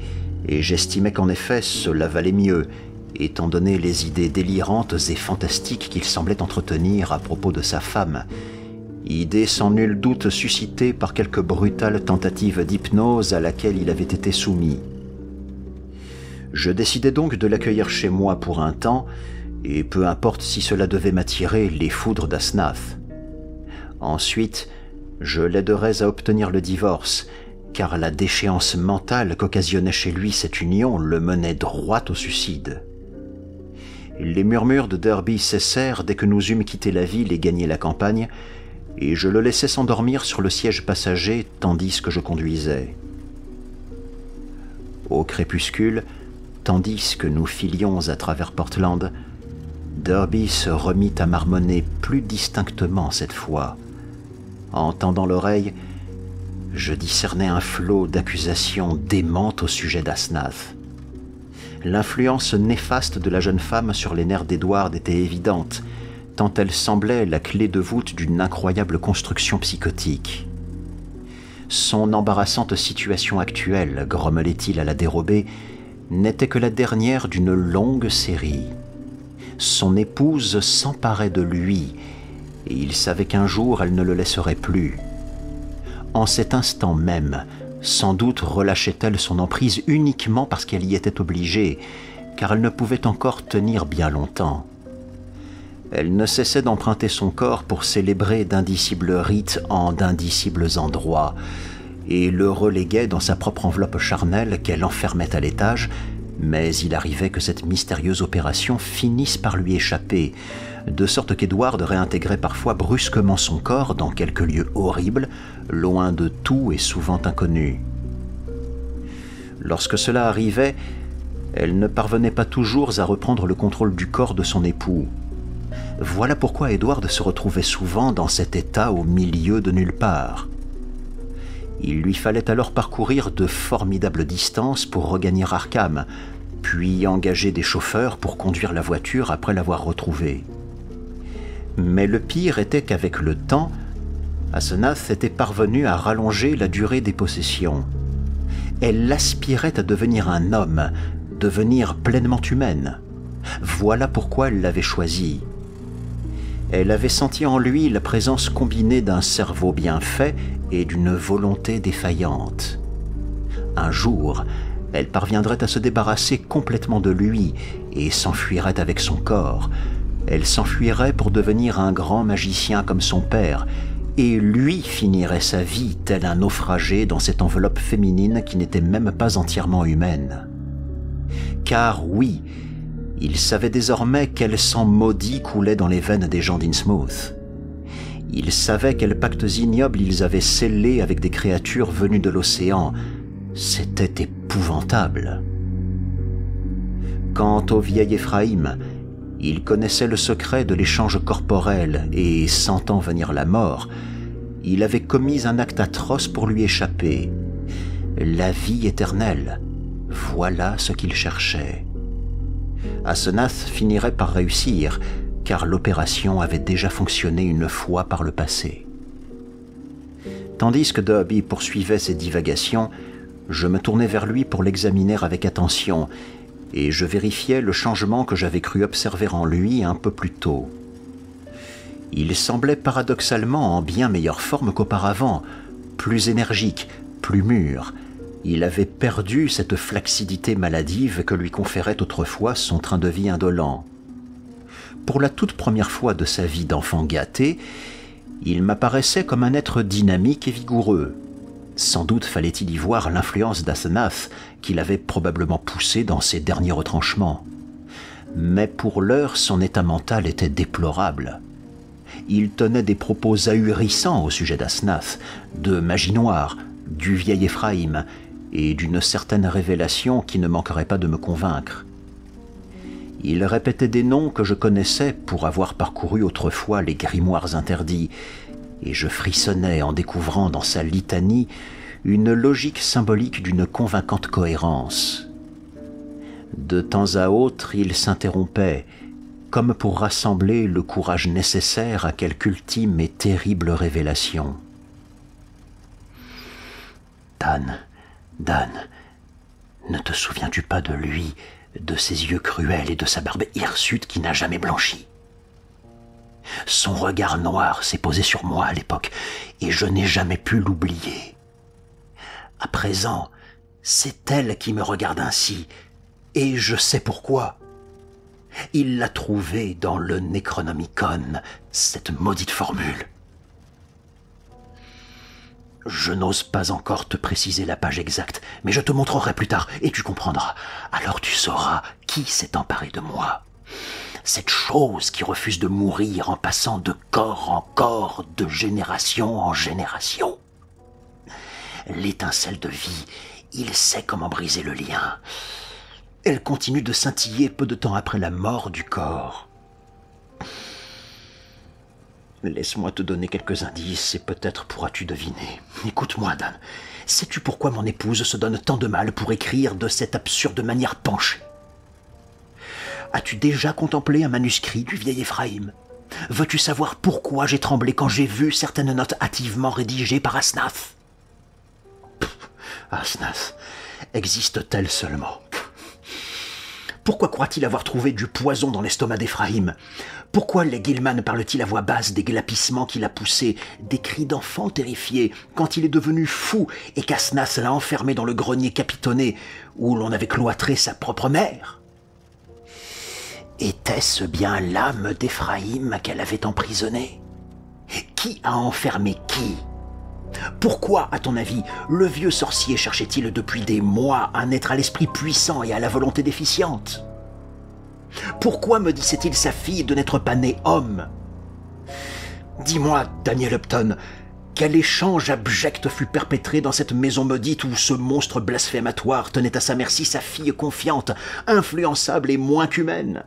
A: et j'estimais qu'en effet cela valait mieux, étant donné les idées délirantes et fantastiques qu'il semblait entretenir à propos de sa femme, idées sans nul doute suscitées par quelque brutale tentative d'hypnose à laquelle il avait été soumis. Je décidai donc de l'accueillir chez moi pour un temps, et peu importe si cela devait m'attirer les foudres d'Asnath. Ensuite, je l'aiderais à obtenir le divorce, car la déchéance mentale qu'occasionnait chez lui cette union le menait droit au suicide. Les murmures de Derby cessèrent dès que nous eûmes quitté la ville et gagné la campagne, et je le laissai s'endormir sur le siège passager tandis que je conduisais. Au crépuscule, tandis que nous filions à travers Portland, Derby se remit à marmonner plus distinctement cette fois. En tendant l'oreille, je discernais un flot d'accusations démentes au sujet d'Asnath. L'influence néfaste de la jeune femme sur les nerfs d'Edward était évidente, tant elle semblait la clé de voûte d'une incroyable construction psychotique. Son embarrassante situation actuelle, grommelait-il à la dérobée, n'était que la dernière d'une longue série. Son épouse s'emparait de lui, et il savait qu'un jour elle ne le laisserait plus. En cet instant même, sans doute relâchait-elle son emprise uniquement parce qu'elle y était obligée, car elle ne pouvait encore tenir bien longtemps. Elle ne cessait d'emprunter son corps pour célébrer d'indicibles rites en d'indicibles endroits, et le reléguait dans sa propre enveloppe charnelle qu'elle enfermait à l'étage, mais il arrivait que cette mystérieuse opération finisse par lui échapper, de sorte qu'Edward réintégrait parfois brusquement son corps dans quelque lieu horrible, loin de tout et souvent inconnu. Lorsque cela arrivait, elle ne parvenait pas toujours à reprendre le contrôle du corps de son époux. Voilà pourquoi Edward se retrouvait souvent dans cet état au milieu de nulle part. Il lui fallait alors parcourir de formidables distances pour regagner Arkham, puis engager des chauffeurs pour conduire la voiture après l'avoir retrouvée. Mais le pire était qu'avec le temps, Asenath était parvenue à rallonger la durée des possessions. Elle aspirait à devenir un homme, devenir pleinement humaine. Voilà pourquoi elle l'avait choisi. Elle avait senti en lui la présence combinée d'un cerveau bien fait et d'une volonté défaillante. Un jour, elle parviendrait à se débarrasser complètement de lui et s'enfuirait avec son corps. Elle s'enfuirait pour devenir un grand magicien comme son père, et lui finirait sa vie tel un naufragé dans cette enveloppe féminine qui n'était même pas entièrement humaine. Car oui, il savait désormais quel sang maudit coulait dans les veines des gens d'Innsmouth. Il savait quels pactes ignobles ils avaient scellés avec des créatures venues de l'océan. C'était épouvantable. Quant au vieil Ephraïm, il connaissait le secret de l'échange corporel et, sentant venir la mort, il avait commis un acte atroce pour lui échapper. La vie éternelle, voilà ce qu'il cherchait. Asenath finirait par réussir, car l'opération avait déjà fonctionné une fois par le passé. Tandis que Derby poursuivait ses divagations, je me tournais vers lui pour l'examiner avec attention, et je vérifiais le changement que j'avais cru observer en lui un peu plus tôt. Il semblait paradoxalement en bien meilleure forme qu'auparavant, plus énergique, plus mûr. Il avait perdu cette flaccidité maladive que lui conférait autrefois son train de vie indolent. Pour la toute première fois de sa vie d'enfant gâté, il m'apparaissait comme un être dynamique et vigoureux. Sans doute fallait-il y voir l'influence d'Asenath qui l'avait probablement poussé dans ses derniers retranchements. Mais pour l'heure, son état mental était déplorable. Il tenait des propos ahurissants au sujet d'Asenath, de magie noire, du vieil Éphraïm, et d'une certaine révélation qui ne manquerait pas de me convaincre. Il répétait des noms que je connaissais pour avoir parcouru autrefois les grimoires interdits, et je frissonnais en découvrant dans sa litanie une logique symbolique d'une convaincante cohérence. De temps à autre, il s'interrompait, comme pour rassembler le courage nécessaire à quelque ultime et terrible révélation. Dan, ne te souviens-tu pas de lui, de ses yeux cruels et de sa barbe hirsute qui n'a jamais blanchi? Son regard noir s'est posé sur moi à l'époque, et je n'ai jamais pu l'oublier. À présent, c'est elle qui me regarde ainsi, et je sais pourquoi. Il l'a trouvée dans le Necronomicon, cette maudite formule. Je n'ose pas encore te préciser la page exacte, mais je te montrerai plus tard, et tu comprendras. Alors tu sauras qui s'est emparé de moi. Cette chose qui refuse de mourir en passant de corps en corps, de génération en génération. L'étincelle de vie, il sait comment briser le lien. Elle continue de scintiller peu de temps après la mort du corps. Laisse-moi te donner quelques indices et peut-être pourras-tu deviner. Écoute-moi, Dan. Sais-tu pourquoi mon épouse se donne tant de mal pour écrire de cette absurde manière penchée? As-tu déjà contemplé un manuscrit du vieil Éphraïm? Veux-tu savoir pourquoi j'ai tremblé quand j'ai vu certaines notes hâtivement rédigées par Asenath? Asenath, existe-t-elle seulement? Pourquoi croit-il avoir trouvé du poison dans l'estomac d'Éphraïm? Pourquoi les Gilman parle-t-il à voix basse des glapissements qu'il a poussés, des cris d'enfant terrifiés, quand il est devenu fou et qu'Asenath l'a enfermé dans le grenier capitonné où l'on avait cloîtré sa propre mère? Était-ce bien l'âme d'Éphraïm qu'elle avait emprisonnée? Qui a enfermé qui? Pourquoi, à ton avis, le vieux sorcier cherchait-il depuis des mois un être à l'esprit puissant et à la volonté déficiente? Pourquoi me disait-il sa fille de n'être pas née homme? Dis-moi, Daniel Upton, quel échange abject fut perpétré dans cette maison maudite où ce monstre blasphématoire tenait à sa merci sa fille confiante, influençable et moins qu'humaine?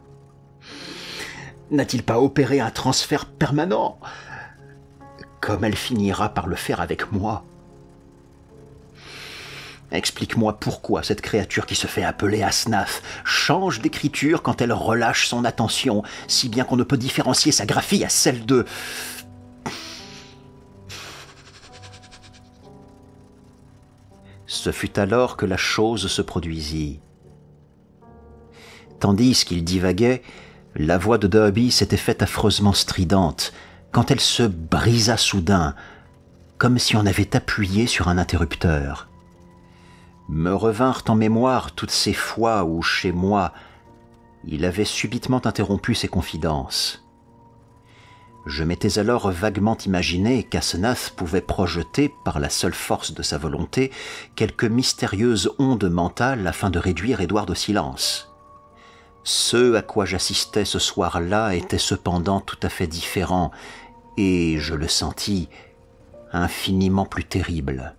A: N'a-t-il pas opéré un transfert permanent, comme elle finira par le faire avec moi? Explique-moi pourquoi cette créature qui se fait appeler Asenath change d'écriture quand elle relâche son attention, si bien qu'on ne peut différencier sa graphie à celle de... Ce fut alors que la chose se produisit. Tandis qu'il divaguait, la voix de Derby s'était faite affreusement stridente, quand elle se brisa soudain, comme si on avait appuyé sur un interrupteur. Me revinrent en mémoire toutes ces fois où, chez moi, il avait subitement interrompu ses confidences. Je m'étais alors vaguement imaginé qu'Asenath pouvait projeter, par la seule force de sa volonté, quelque mystérieuse onde mentale afin de réduire Édouard au silence. Ce à quoi j'assistais ce soir-là était cependant tout à fait différent, et, je le sentis, infiniment plus terrible.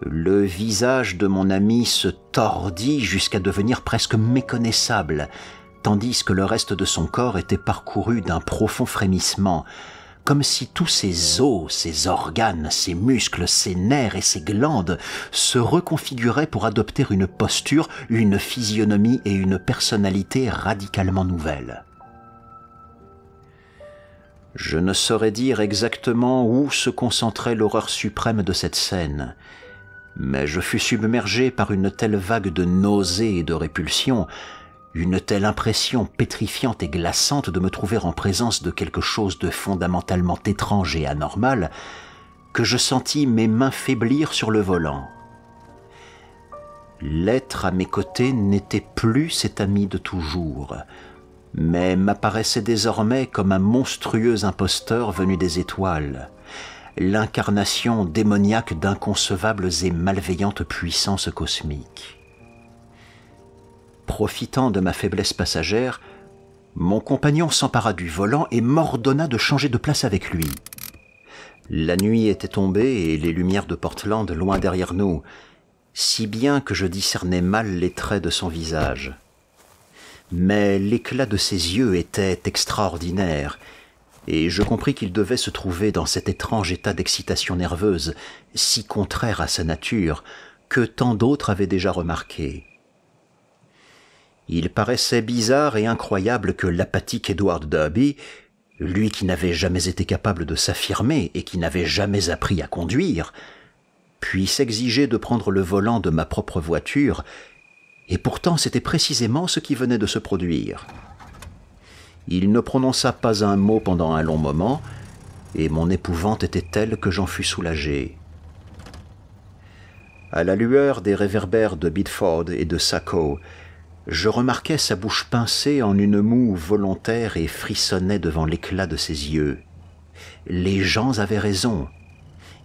A: Le visage de mon ami se tordit jusqu'à devenir presque méconnaissable, tandis que le reste de son corps était parcouru d'un profond frémissement, comme si tous ses os, ses organes, ses muscles, ses nerfs et ses glandes se reconfiguraient pour adopter une posture, une physionomie et une personnalité radicalement nouvelles. Je ne saurais dire exactement où se concentrait l'horreur suprême de cette scène, mais je fus submergé par une telle vague de nausée et de répulsion, une telle impression pétrifiante et glaçante de me trouver en présence de quelque chose de fondamentalement étrange et anormal, que je sentis mes mains faiblir sur le volant. L'être à mes côtés n'était plus cet ami de toujours, mais m'apparaissait désormais comme un monstrueux imposteur venu des étoiles, l'incarnation démoniaque d'inconcevables et malveillantes puissances cosmiques. Profitant de ma faiblesse passagère, mon compagnon s'empara du volant et m'ordonna de changer de place avec lui. La nuit était tombée et les lumières de Portland loin derrière nous, si bien que je discernais mal les traits de son visage. Mais l'éclat de ses yeux était extraordinaire, et je compris qu'il devait se trouver dans cet étrange état d'excitation nerveuse, si contraire à sa nature, que tant d'autres avaient déjà remarqué. Il paraissait bizarre et incroyable que l'apathique Edward Derby, lui qui n'avait jamais été capable de s'affirmer et qui n'avait jamais appris à conduire, puisse exiger de prendre le volant de ma propre voiture, et pourtant c'était précisément ce qui venait de se produire. Il ne prononça pas un mot pendant un long moment, et mon épouvante était telle que j'en fus soulagé. À la lueur des réverbères de Bideford et de Saco, je remarquai sa bouche pincée en une moue volontaire et frissonnait devant l'éclat de ses yeux. Les gens avaient raison.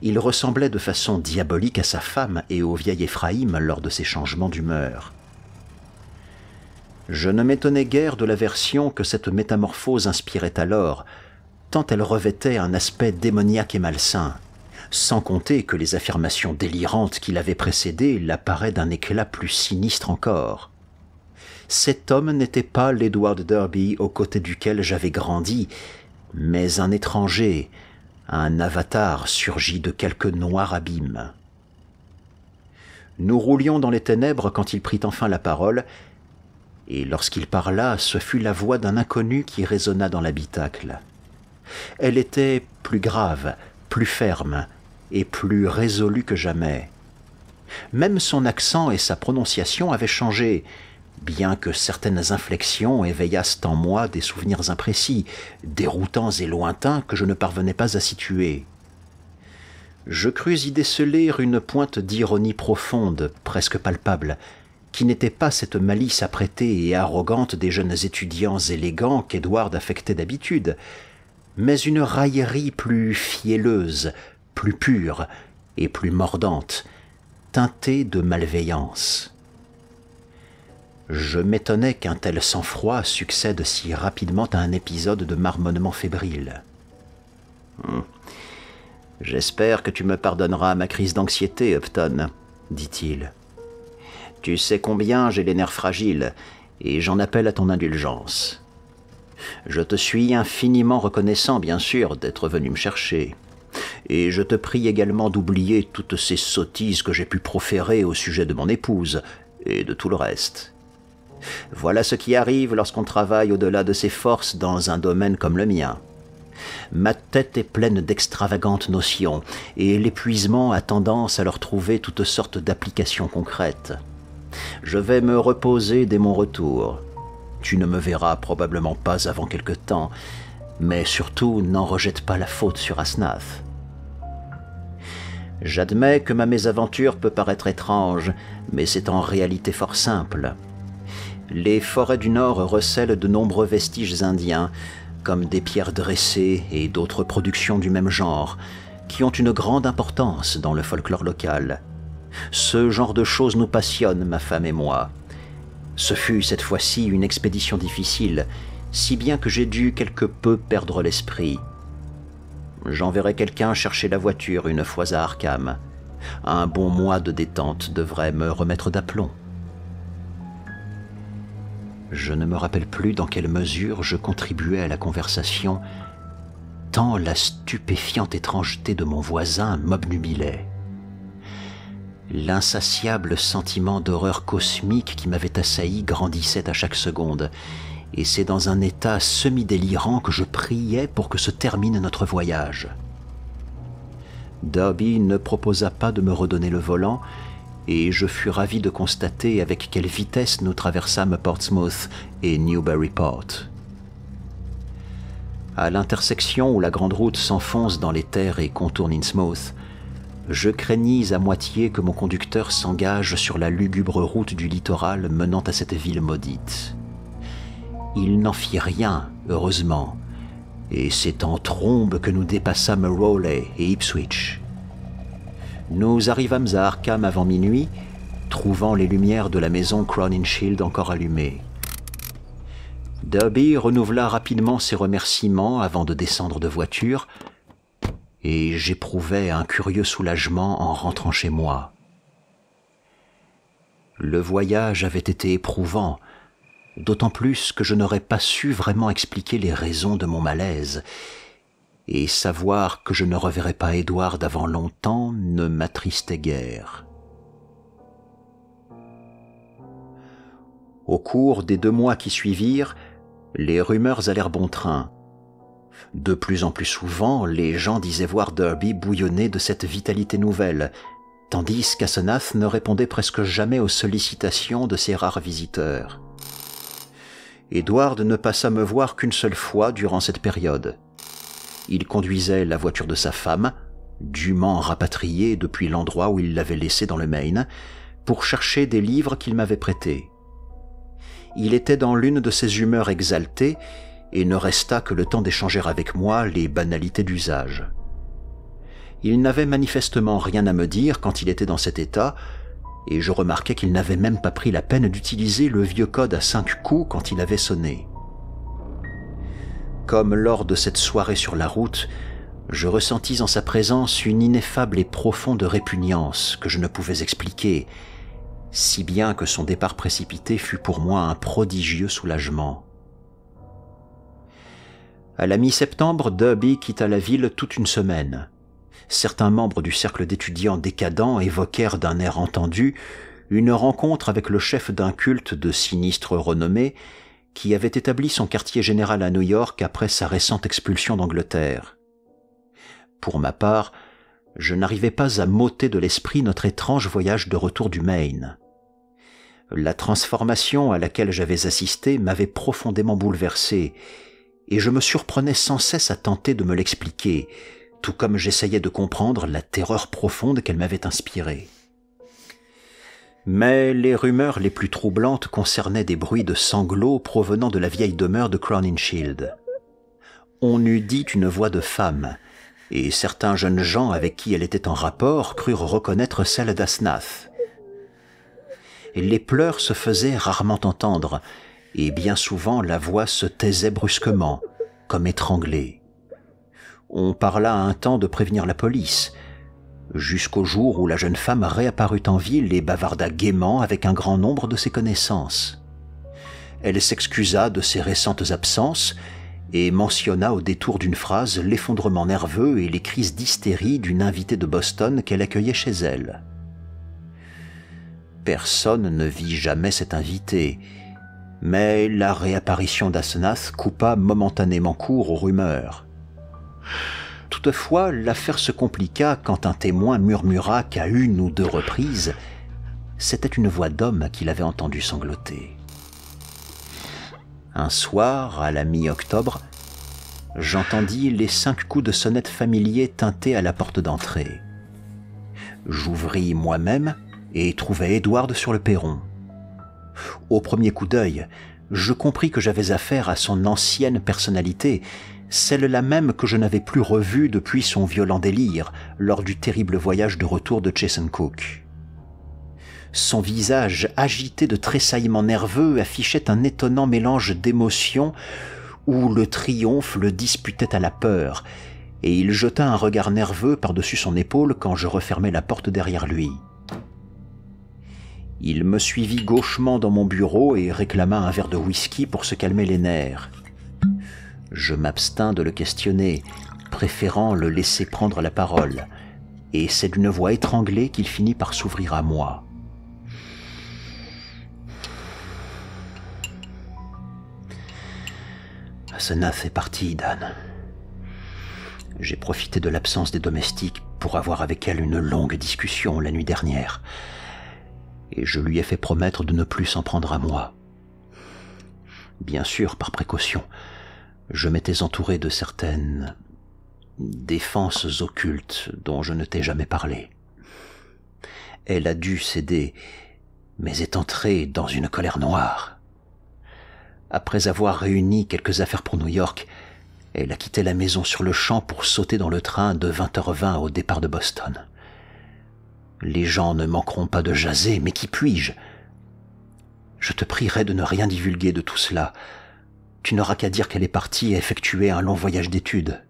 A: Il ressemblait de façon diabolique à sa femme et au vieil Éphraïm lors de ses changements d'humeur. Je ne m'étonnais guère de l'aversion que cette métamorphose inspirait alors, tant elle revêtait un aspect démoniaque et malsain, sans compter que les affirmations délirantes qui l'avaient précédée l'apparaient d'un éclat plus sinistre encore. Cet homme n'était pas l'Edward Derby aux côtés duquel j'avais grandi, mais un étranger, un avatar surgi de quelque noir abîme. Nous roulions dans les ténèbres quand il prit enfin la parole, et lorsqu'il parla, ce fut la voix d'un inconnu qui résonna dans l'habitacle. Elle était plus grave, plus ferme et plus résolue que jamais. Même son accent et sa prononciation avaient changé, bien que certaines inflexions éveillassent en moi des souvenirs imprécis, déroutants et lointains que je ne parvenais pas à situer. Je crus y déceler une pointe d'ironie profonde, presque palpable, qui n'était pas cette malice apprêtée et arrogante des jeunes étudiants élégants qu'Edward affectait d'habitude, mais une raillerie plus fielleuse, plus pure et plus mordante, teintée de malveillance. Je m'étonnais qu'un tel sang-froid succède si rapidement à un épisode de marmonnement fébrile. « J'espère que tu me pardonneras ma crise d'anxiété, Upton, » dit-il. « Tu sais combien j'ai les nerfs fragiles, et j'en appelle à ton indulgence. Je te suis infiniment reconnaissant, bien sûr, d'être venu me chercher, et je te prie également d'oublier toutes ces sottises que j'ai pu proférer au sujet de mon épouse, et de tout le reste. Voilà ce qui arrive lorsqu'on travaille au-delà de ses forces dans un domaine comme le mien. Ma tête est pleine d'extravagantes notions, et l'épuisement a tendance à leur trouver toutes sortes d'applications concrètes. Je vais me reposer dès mon retour. Tu ne me verras probablement pas avant quelque temps, mais surtout n'en rejette pas la faute sur Asnath. J'admets que ma mésaventure peut paraître étrange, mais c'est en réalité fort simple. Les forêts du Nord recèlent de nombreux vestiges indiens, comme des pierres dressées et d'autres productions du même genre, qui ont une grande importance dans le folklore local. Ce genre de choses nous passionne, ma femme et moi. Ce fut cette fois-ci une expédition difficile, si bien que j'ai dû quelque peu perdre l'esprit. J'enverrai quelqu'un chercher la voiture une fois à Arkham. Un bon mois de détente devrait me remettre d'aplomb. Je ne me rappelle plus dans quelle mesure je contribuais à la conversation, tant la stupéfiante étrangeté de mon voisin m'obnubilait. L'insatiable sentiment d'horreur cosmique qui m'avait assailli grandissait à chaque seconde, et c'est dans un état semi-délirant que je priais pour que se termine notre voyage. Derby ne proposa pas de me redonner le volant, et je fus ravi de constater avec quelle vitesse nous traversâmes Portsmouth et Newburyport. À l'intersection où la grande route s'enfonce dans les terres et contourne Innsmouth, je craignis à moitié que mon conducteur s'engage sur la lugubre route du littoral menant à cette ville maudite. Il n'en fit rien, heureusement, et c'est en trombe que nous dépassâmes Rowley et Ipswich. Nous arrivâmes à Arkham avant minuit, trouvant les lumières de la maison Crowninshield encore allumées. Derby renouvela rapidement ses remerciements avant de descendre de voiture, et j'éprouvais un curieux soulagement en rentrant chez moi. Le voyage avait été éprouvant, d'autant plus que je n'aurais pas su vraiment expliquer les raisons de mon malaise, et savoir que je ne reverrais pas Edward avant longtemps ne m'attristait guère. Au cours des 2 mois qui suivirent, les rumeurs allèrent bon train. De plus en plus souvent, les gens disaient voir Derby bouillonner de cette vitalité nouvelle, tandis qu'Asenath ne répondait presque jamais aux sollicitations de ses rares visiteurs. Edward ne passa me voir qu'une seule fois durant cette période. Il conduisait la voiture de sa femme, dûment rapatriée depuis l'endroit où il l'avait laissée dans le Maine, pour chercher des livres qu'il m'avait prêtés. Il était dans l'une de ses humeurs exaltées et ne resta que le temps d'échanger avec moi les banalités d'usage. Il n'avait manifestement rien à me dire quand il était dans cet état, et je remarquai qu'il n'avait même pas pris la peine d'utiliser le vieux code à 5 coups quand il avait sonné. Comme lors de cette soirée sur la route, je ressentis en sa présence une ineffable et profonde répugnance que je ne pouvais expliquer, si bien que son départ précipité fut pour moi un prodigieux soulagement. À la mi-septembre, Derby quitta la ville toute une semaine. Certains membres du cercle d'étudiants décadents évoquèrent d'un air entendu une rencontre avec le chef d'un culte de sinistre renommée qui avait établi son quartier général à New York après sa récente expulsion d'Angleterre. Pour ma part, je n'arrivais pas à m'ôter de l'esprit notre étrange voyage de retour du Maine. La transformation à laquelle j'avais assisté m'avait profondément bouleversé, et je me surprenais sans cesse à tenter de me l'expliquer, tout comme j'essayais de comprendre la terreur profonde qu'elle m'avait inspirée. Mais les rumeurs les plus troublantes concernaient des bruits de sanglots provenant de la vieille demeure de Crowninshield. On eût dit une voix de femme, et certains jeunes gens avec qui elle était en rapport crurent reconnaître celle d'Asenath. Les pleurs se faisaient rarement entendre, et bien souvent la voix se taisait brusquement, comme étranglée. On parla un temps de prévenir la police, jusqu'au jour où la jeune femme réapparut en ville et bavarda gaiement avec un grand nombre de ses connaissances. Elle s'excusa de ses récentes absences et mentionna au détour d'une phrase l'effondrement nerveux et les crises d'hystérie d'une invitée de Boston qu'elle accueillait chez elle. Personne ne vit jamais cette invitée, mais la réapparition d'Asenath coupa momentanément court aux rumeurs. Toutefois, l'affaire se compliqua quand un témoin murmura qu'à 1 ou 2 reprises, c'était une voix d'homme qu'il avait entendu sangloter. Un soir, à la mi-octobre, j'entendis les 5 coups de sonnette familiers tinter à la porte d'entrée. J'ouvris moi-même et trouvai Edward sur le perron. Au premier coup d'œil, je compris que j'avais affaire à son ancienne personnalité, celle-là même que je n'avais plus revue depuis son violent délire lors du terrible voyage de retour de Chesuncook. Son visage agité de tressaillements nerveux affichait un étonnant mélange d'émotions où le triomphe le disputait à la peur, et il jeta un regard nerveux par-dessus son épaule quand je refermai la porte derrière lui. Il me suivit gauchement dans mon bureau et réclama un verre de whisky pour se calmer les nerfs. Je m'abstins de le questionner, préférant le laisser prendre la parole, et c'est d'une voix étranglée qu'il finit par s'ouvrir à moi. « Larsena fait partie, Dan. J'ai profité de l'absence des domestiques pour avoir avec elle une longue discussion la nuit dernière, et je lui ai fait promettre de ne plus s'en prendre à moi. Bien sûr, par précaution, je m'étais entouré de certaines défenses occultes dont je ne t'ai jamais parlé. Elle a dû céder, mais est entrée dans une colère noire. Après avoir réuni quelques affaires pour New York, elle a quitté la maison sur le champ pour sauter dans le train de 20h20 au départ de Boston. Les gens ne manqueront pas de jaser, mais qui puis-je? Je te prierai de ne rien divulguer de tout cela. Tu n'auras qu'à dire qu'elle est partie effectuer un long voyage d'études.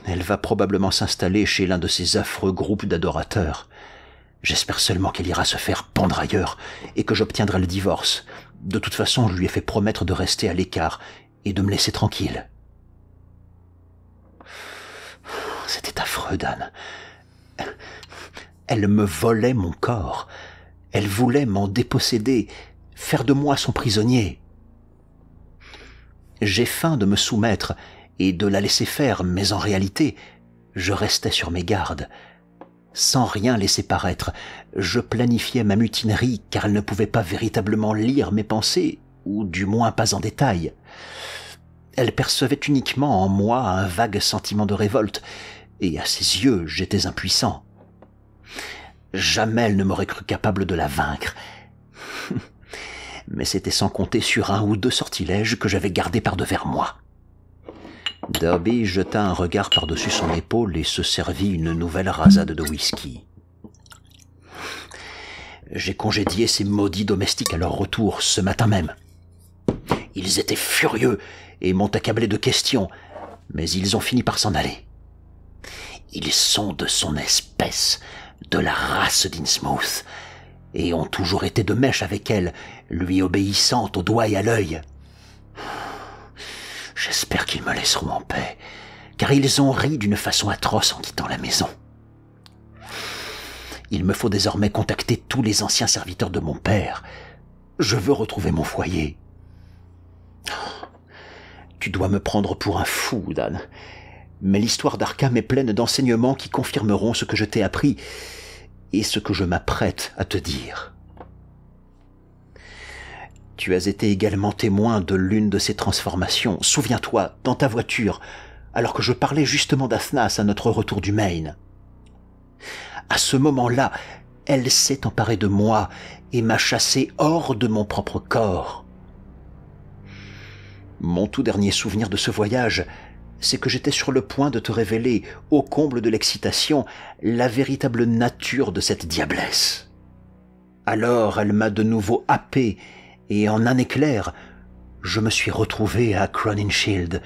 A: Elle va probablement s'installer chez l'un de ces affreux groupes d'adorateurs. J'espère seulement qu'elle ira se faire pendre ailleurs et que j'obtiendrai le divorce. De toute façon, je lui ai fait promettre de rester à l'écart et de me laisser tranquille. C'était affreux, Dan. Elle me volait mon corps. Elle voulait m'en déposséder, faire de moi son prisonnier. J'ai feint de me soumettre et de la laisser faire, mais en réalité, je restais sur mes gardes. Sans rien laisser paraître, je planifiais ma mutinerie car elle ne pouvait pas véritablement lire mes pensées, ou du moins pas en détail. Elle percevait uniquement en moi un vague sentiment de révolte, et à ses yeux, j'étais impuissant. Jamais elle ne m'aurait cru capable de la vaincre. Mais c'était sans compter sur un ou deux sortilèges que j'avais gardés par-devers moi. Derby jeta un regard par-dessus son épaule et se servit une nouvelle rasade de whisky. J'ai congédié ces maudits domestiques à leur retour ce matin même. Ils étaient furieux et m'ont accablé de questions, mais ils ont fini par s'en aller. Ils sont de son espèce, de la race d'Innsmouth, et ont toujours été de mèche avec elle, lui obéissant au doigt et à l'œil. J'espère qu'ils me laisseront en paix, car ils ont ri d'une façon atroce en quittant la maison. Il me faut désormais contacter tous les anciens serviteurs de mon père. Je veux retrouver mon foyer. Tu dois me prendre pour un fou, Dan, mais l'histoire d'Arkham est pleine d'enseignements qui confirmeront ce que je t'ai appris et ce que je m'apprête à te dire. Tu as été également témoin de l'une de ces transformations. Souviens-toi, dans ta voiture, alors que je parlais justement d'Athnas à notre retour du Maine. À ce moment-là, elle s'est emparée de moi et m'a chassé hors de mon propre corps. Mon tout dernier souvenir de ce voyage, c'est que j'étais sur le point de te révéler, au comble de l'excitation, la véritable nature de cette diablesse. Alors elle m'a de nouveau happé, et en un éclair, je me suis retrouvé à Crowninshield,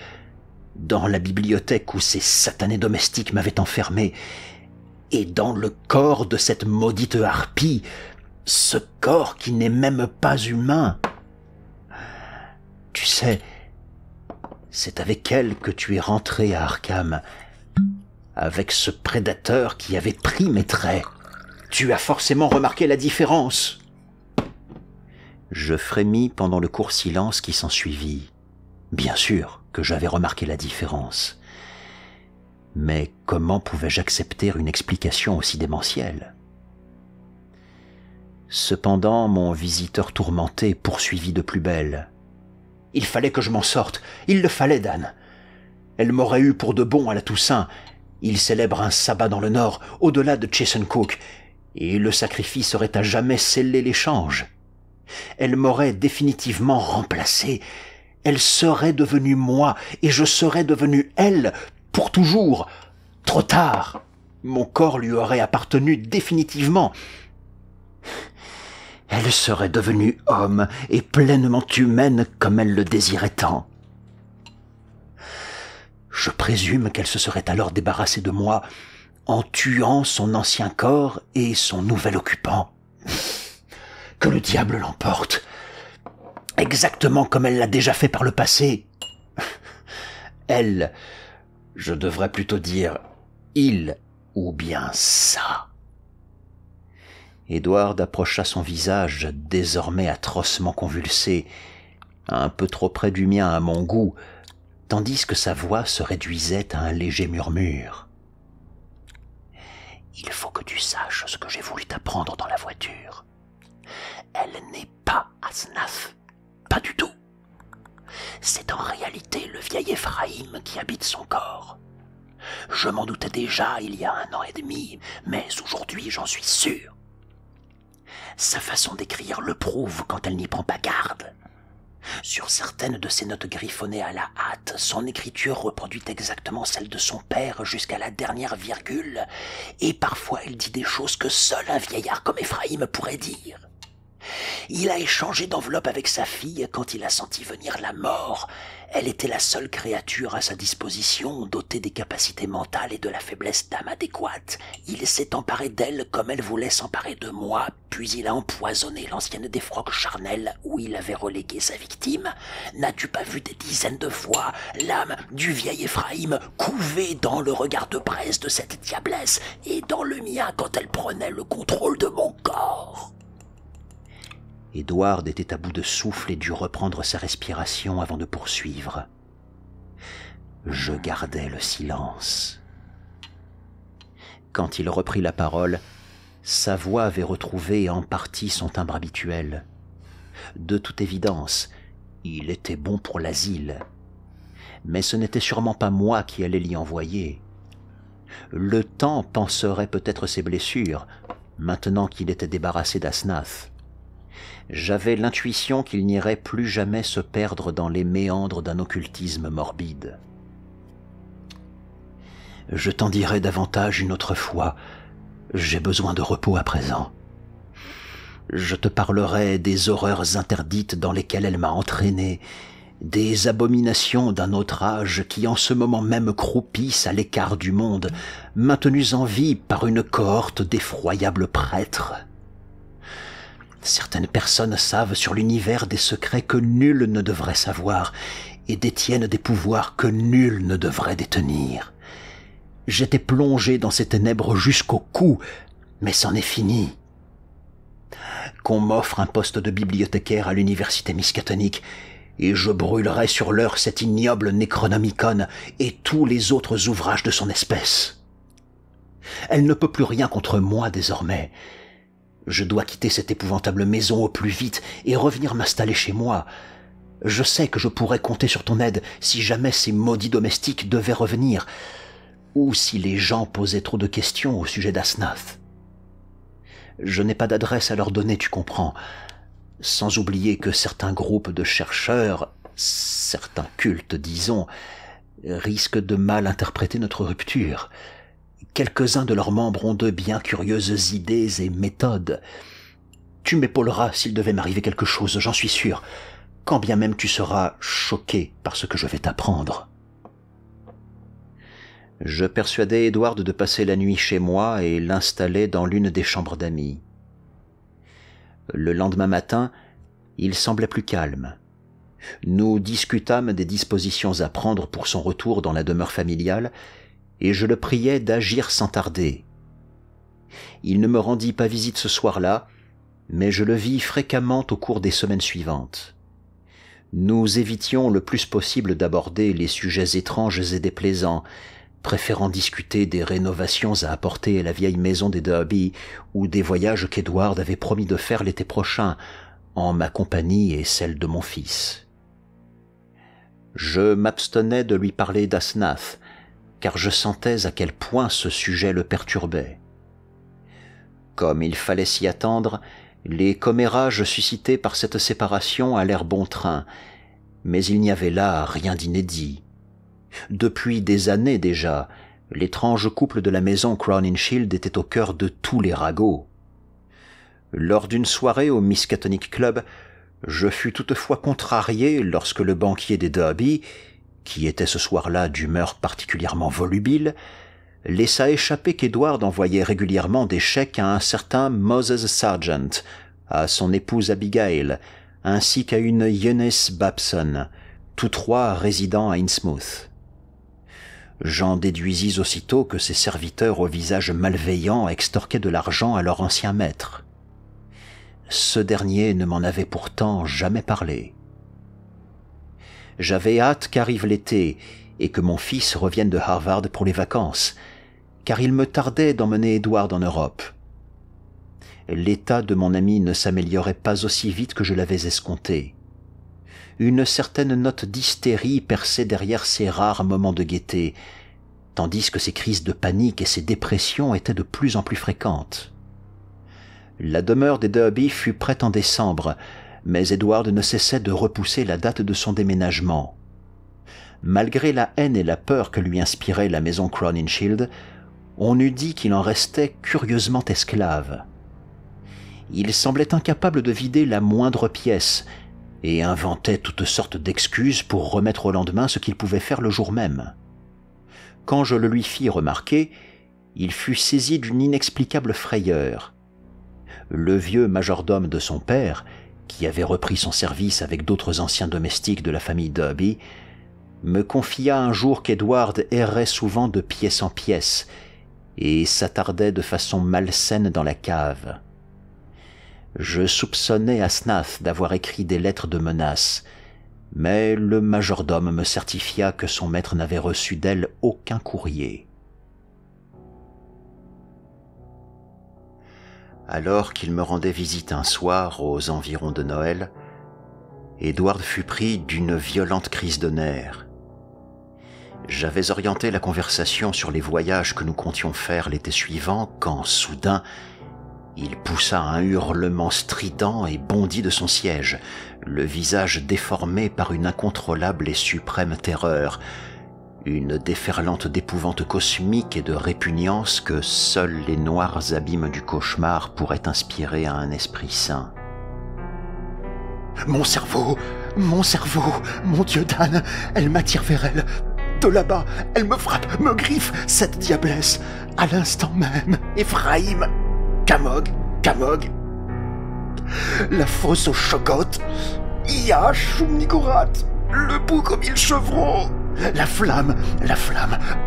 A: dans la bibliothèque où ces satanés domestiques m'avaient enfermé, et dans le corps de cette maudite harpie, ce corps qui n'est même pas humain. Tu sais, c'est avec elle que tu es rentré à Arkham, avec ce prédateur qui avait pris mes traits. Tu as forcément remarqué la différence. Je frémis pendant le court silence qui s'ensuivit. Bien sûr que j'avais remarqué la différence. Mais comment pouvais-je accepter une explication aussi démentielle? Cependant, mon visiteur tourmenté poursuivit de plus belle. Il fallait que je m'en sorte. Il le fallait, Dan. Elle m'aurait eu pour de bon à la Toussaint. Il célèbre un sabbat dans le Nord, au-delà de Chesuncook, et le sacrifice aurait à jamais scellé l'échange. Elle m'aurait définitivement remplacé. Elle serait devenue moi, et je serais devenu elle, pour toujours. Trop tard. Mon corps lui aurait appartenu définitivement. Elle serait devenue homme et pleinement humaine comme elle le désirait tant. Je présume qu'elle se serait alors débarrassée de moi en tuant son ancien corps et son nouvel occupant. Que le diable l'emporte, exactement comme elle l'a déjà fait par le passé. Elle, je devrais plutôt dire il ou bien ça. Edward approcha son visage, désormais atrocement convulsé, un peu trop près du mien à mon goût, tandis que sa voix se réduisait à un léger murmure. « Il faut que tu saches ce que j'ai voulu t'apprendre dans la voiture. Elle n'est pas Asnath, pas du tout. C'est en réalité le vieil Ephraïm qui habite son corps. Je m'en doutais déjà il y a 1 an et demi, mais aujourd'hui j'en suis sûr. Sa façon d'écrire le prouve quand elle n'y prend pas garde. Sur certaines de ses notes griffonnées à la hâte, son écriture reproduit exactement celle de son père jusqu'à la dernière virgule, et parfois elle dit des choses que seul un vieillard comme Ephraïm pourrait dire. Il a échangé d'enveloppe avec sa fille quand il a senti venir la mort. Elle était la seule créature à sa disposition, dotée des capacités mentales et de la faiblesse d'âme adéquate. Il s'est emparé d'elle comme elle voulait s'emparer de moi, puis il a empoisonné l'ancienne défroque charnelle où il avait relégué sa victime. N'as-tu pas vu des dizaines de fois l'âme du vieil Ephraïm couvée dans le regard de braise de cette diablesse et dans le mien quand elle prenait le contrôle de mon corps ? Édouard était à bout de souffle et dut reprendre sa respiration avant de poursuivre. Je gardais le silence. Quand il reprit la parole, sa voix avait retrouvé en partie son timbre habituel. De toute évidence, il était bon pour l'asile. Mais ce n'était sûrement pas moi qui allais l'y envoyer. Le temps panserait peut-être ses blessures, maintenant qu'il était débarrassé d'Asnath. J'avais l'intuition qu'il n'irait plus jamais se perdre dans les méandres d'un occultisme morbide. Je t'en dirai davantage une autre fois. J'ai besoin de repos à présent. Je te parlerai des horreurs interdites dans lesquelles elle m'a entraîné, des abominations d'un autre âge qui en ce moment même croupissent à l'écart du monde, maintenues en vie par une cohorte d'effroyables prêtres. Certaines personnes savent sur l'univers des secrets que nul ne devrait savoir et détiennent des pouvoirs que nul ne devrait détenir. J'étais plongé dans ces ténèbres jusqu'au cou, mais c'en est fini. Qu'on m'offre un poste de bibliothécaire à l'université miskatonique et je brûlerai sur l'heure cet ignoble Necronomicon et tous les autres ouvrages de son espèce. Elle ne peut plus rien contre moi désormais. Je dois quitter cette épouvantable maison au plus vite et revenir m'installer chez moi. Je sais que je pourrais compter sur ton aide si jamais ces maudits domestiques devaient revenir, ou si les gens posaient trop de questions au sujet d'Asnath. Je n'ai pas d'adresse à leur donner, tu comprends, sans oublier que certains groupes de chercheurs, certains cultes, disons, risquent de mal interpréter notre rupture. Quelques-uns de leurs membres ont de bien curieuses idées et méthodes. Tu m'épauleras s'il devait m'arriver quelque chose, j'en suis sûr, quand bien même tu seras choqué par ce que je vais t'apprendre. Je persuadai Edward de passer la nuit chez moi et l'installai dans l'une des chambres d'amis. Le lendemain matin, il semblait plus calme. Nous discutâmes des dispositions à prendre pour son retour dans la demeure familiale, et je le priai d'agir sans tarder. Il ne me rendit pas visite ce soir-là, mais je le vis fréquemment au cours des semaines suivantes. Nous évitions le plus possible d'aborder les sujets étranges et déplaisants, préférant discuter des rénovations à apporter à la vieille maison des Derby ou des voyages qu'Edward avait promis de faire l'été prochain, en ma compagnie et celle de mon fils. Je m'abstenais de lui parler d'Asnath, car je sentais à quel point ce sujet le perturbait. Comme il fallait s'y attendre, les commérages suscités par cette séparation allèrent bon train, mais il n'y avait là rien d'inédit. Depuis des années déjà, l'étrange couple de la maison Crowninshield était au cœur de tous les ragots. Lors d'une soirée au Miskatonic Club, je fus toutefois contrarié lorsque le banquier des Derby, qui était ce soir-là d'humeur particulièrement volubile, laissa échapper qu'Edward envoyait régulièrement des chèques à un certain Moses Sargent, à son épouse Abigail, ainsi qu'à une Eunice Babson, tous trois résidant à Innsmouth. J'en déduisis aussitôt que ces serviteurs au visage malveillant extorquaient de l'argent à leur ancien maître. Ce dernier ne m'en avait pourtant jamais parlé. J'avais hâte qu'arrive l'été et que mon fils revienne de Harvard pour les vacances, car il me tardait d'emmener Edward en Europe. L'état de mon ami ne s'améliorait pas aussi vite que je l'avais escompté. Une certaine note d'hystérie perçait derrière ses rares moments de gaieté, tandis que ses crises de panique et ses dépressions étaient de plus en plus fréquentes. La demeure des Derby fut prête en décembre, mais Edward ne cessait de repousser la date de son déménagement. Malgré la haine et la peur que lui inspirait la maison Crowninshield, on eût dit qu'il en restait curieusement esclave. Il semblait incapable de vider la moindre pièce et inventait toutes sortes d'excuses pour remettre au lendemain ce qu'il pouvait faire le jour même. Quand je le lui fis remarquer, il fut saisi d'une inexplicable frayeur. Le vieux majordome de son père, qui avait repris son service avec d'autres anciens domestiques de la famille Derby, me confia un jour qu'Edward errait souvent de pièce en pièce et s'attardait de façon malsaine dans la cave. Je soupçonnais Asnath d'avoir écrit des lettres de menaces, mais le majordome me certifia que son maître n'avait reçu d'elle aucun courrier. Alors qu'il me rendait visite un soir aux environs de Noël, Edward fut pris d'une violente crise de nerfs. J'avais orienté la conversation sur les voyages que nous comptions faire l'été suivant quand, soudain, il poussa un hurlement strident et bondit de son siège, le visage déformé par une incontrôlable et suprême terreur, une déferlante d'épouvante cosmique et de répugnance que seuls les noirs abîmes du cauchemar pourraient inspirer à un esprit sain.
B: Mon cerveau, mon Dieu d'Anne, elle m'attire vers elle. De là-bas, elle me frappe, me griffe, cette diablesse, à l'instant même. Ephraïm, Kamog, la fosse aux chocottes, Ia, Shumnigorat, le bouc aux 1000 chevrons, la flamme,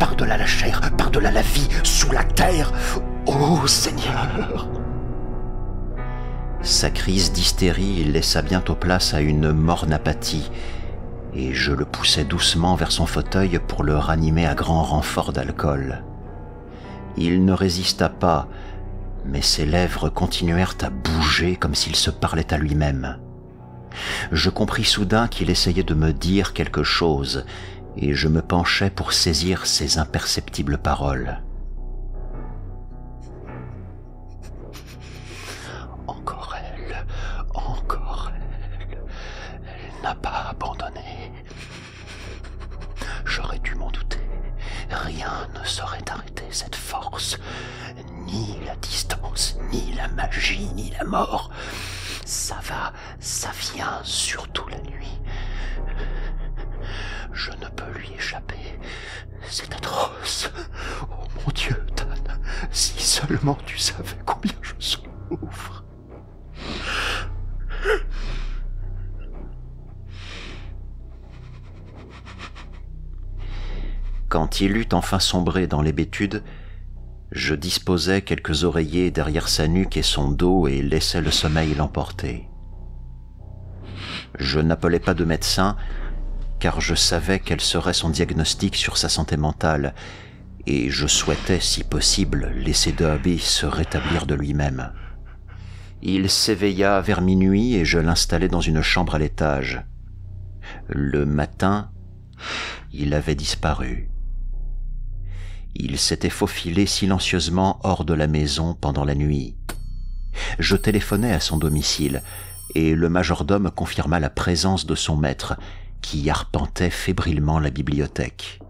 B: par-delà la chair, par-delà la vie, sous la terre, ô Seigneur.
A: Sa crise d'hystérie laissa bientôt place à une morne apathie, et je le poussai doucement vers son fauteuil pour le ranimer à grand renfort d'alcool. Il ne résista pas, mais ses lèvres continuèrent à bouger comme s'il se parlait à lui-même. Je compris soudain qu'il essayait de me dire quelque chose, et je me penchai pour saisir ses imperceptibles paroles.
B: Encore elle n'a pas abandonné. J'aurais dû m'en douter. Rien ne saurait arrêter cette force, ni la distance, ni la magie, ni la mort. Ça va, ça vient, surtout la nuit. Je ne peux lui échapper. C'est atroce. Oh mon Dieu, Dan, si seulement tu savais combien je souffre.
A: Quand il eut enfin sombré dans l'hébétude, je disposai quelques oreillers derrière sa nuque et son dos et laissai le sommeil l'emporter. Je n'appelai pas de médecin, car je savais quel serait son diagnostic sur sa santé mentale, et je souhaitais, si possible, laisser Derby se rétablir de lui-même. Il s'éveilla vers minuit et je l'installai dans une chambre à l'étage. Le matin, il avait disparu. Il s'était faufilé silencieusement hors de la maison pendant la nuit. Je téléphonai à son domicile, et le majordome confirma la présence de son maître, qui arpentait fébrilement la bibliothèque.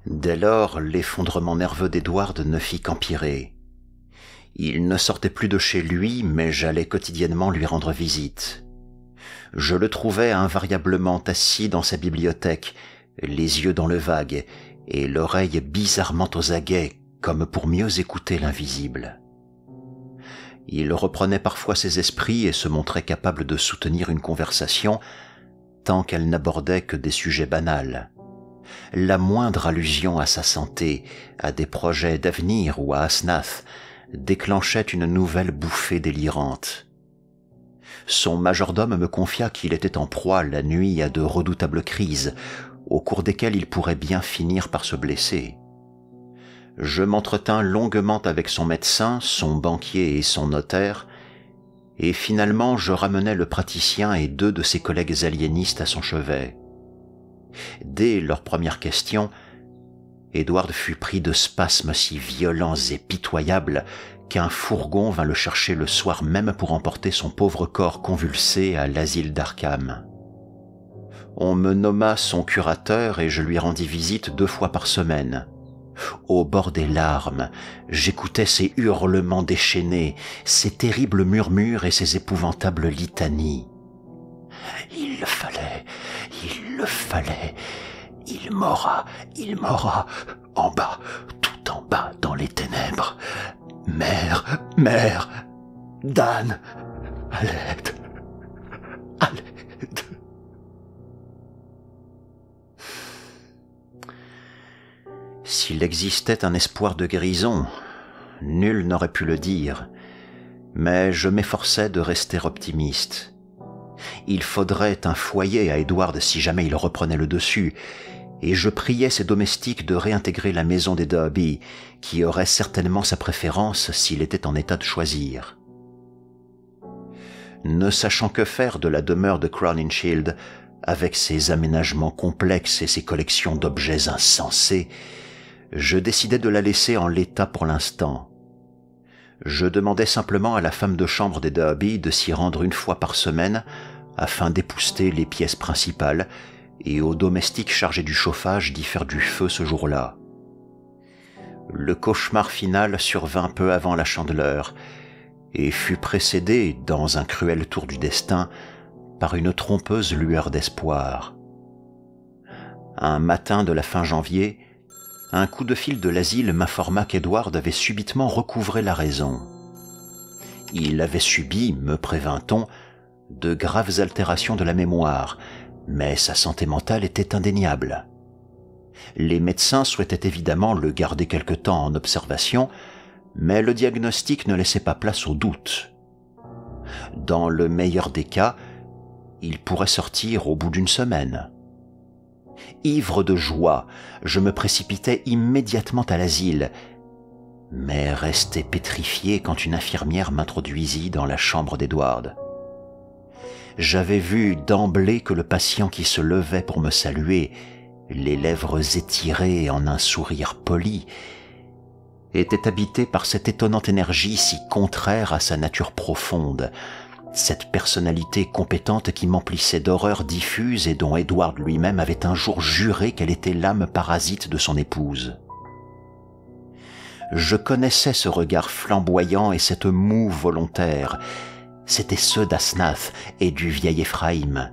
A: Dès lors, l'effondrement nerveux d'Edward ne fit qu'empirer. Il ne sortait plus de chez lui, mais j'allais quotidiennement lui rendre visite. Je le trouvais invariablement assis dans sa bibliothèque, les yeux dans le vague, et l'oreille bizarrement aux aguets, comme pour mieux écouter l'invisible. Il reprenait parfois ses esprits et se montrait capable de soutenir une conversation, tant qu'elle n'abordait que des sujets banals. La moindre allusion à sa santé, à des projets d'avenir ou à Asnath, déclenchait une nouvelle bouffée délirante. Son majordome me confia qu'il était en proie la nuit à de redoutables crises, au cours desquelles il pourrait bien finir par se blesser. Je m'entretins longuement avec son médecin, son banquier et son notaire, et finalement je ramenai le praticien et 2 de ses collègues aliénistes à son chevet. Dès leur première question, Edward fut pris de spasmes si violents et pitoyables qu'un fourgon vint le chercher le soir même pour emporter son pauvre corps convulsé à l'asile d'Arkham. On me nomma son curateur et je lui rendis visite 2 fois par semaine. Au bord des larmes, j'écoutais ses hurlements déchaînés, ses terribles murmures et ses épouvantables litanies. Il le fallait, il m'aura, en bas, tout en bas dans les ténèbres. Mère, Dan, à l'aide. S'il existait un espoir de guérison, nul n'aurait pu le dire, mais je m'efforçais de rester optimiste. Il faudrait un foyer à Edward si jamais il reprenait le dessus, et je priais ses domestiques de réintégrer la maison des Derby, qui aurait certainement sa préférence s'il était en état de choisir. Ne sachant que faire de la demeure de Crowninshield, avec ses aménagements complexes et ses collections d'objets insensés, je décidai de la laisser en l'état pour l'instant. Je demandai simplement à la femme de chambre des Derby de s'y rendre 1 fois par semaine afin d'épouster les pièces principales et aux domestiques chargés du chauffage d'y faire du feu ce jour-là. Le cauchemar final survint peu avant la Chandeleur et fut précédé, dans un cruel tour du destin, par une trompeuse lueur d'espoir. Un matin de la fin janvier, un coup de fil de l'asile m'informa qu'Edward avait subitement recouvré la raison. Il avait subi, me prévint-on, de graves altérations de la mémoire, mais sa santé mentale était indéniable. Les médecins souhaitaient évidemment le garder quelque temps en observation, mais le diagnostic ne laissait pas place au doute. Dans le meilleur des cas, il pourrait sortir au bout d'1 semaine. Ivre de joie, je me précipitai immédiatement à l'asile, mais restai pétrifié quand une infirmière m'introduisit dans la chambre d'Edward. J'avais vu d'emblée que le patient qui se levait pour me saluer, les lèvres étirées en un sourire poli, était habité par cette étonnante énergie si contraire à sa nature profonde, cette personnalité compétente qui m'emplissait d'horreurs diffuses et dont Edward lui-même avait un jour juré qu'elle était l'âme parasite de son épouse. Je connaissais ce regard flamboyant et cette moue volontaire. C'étaient ceux d'Asnath et du vieil Éphraïm.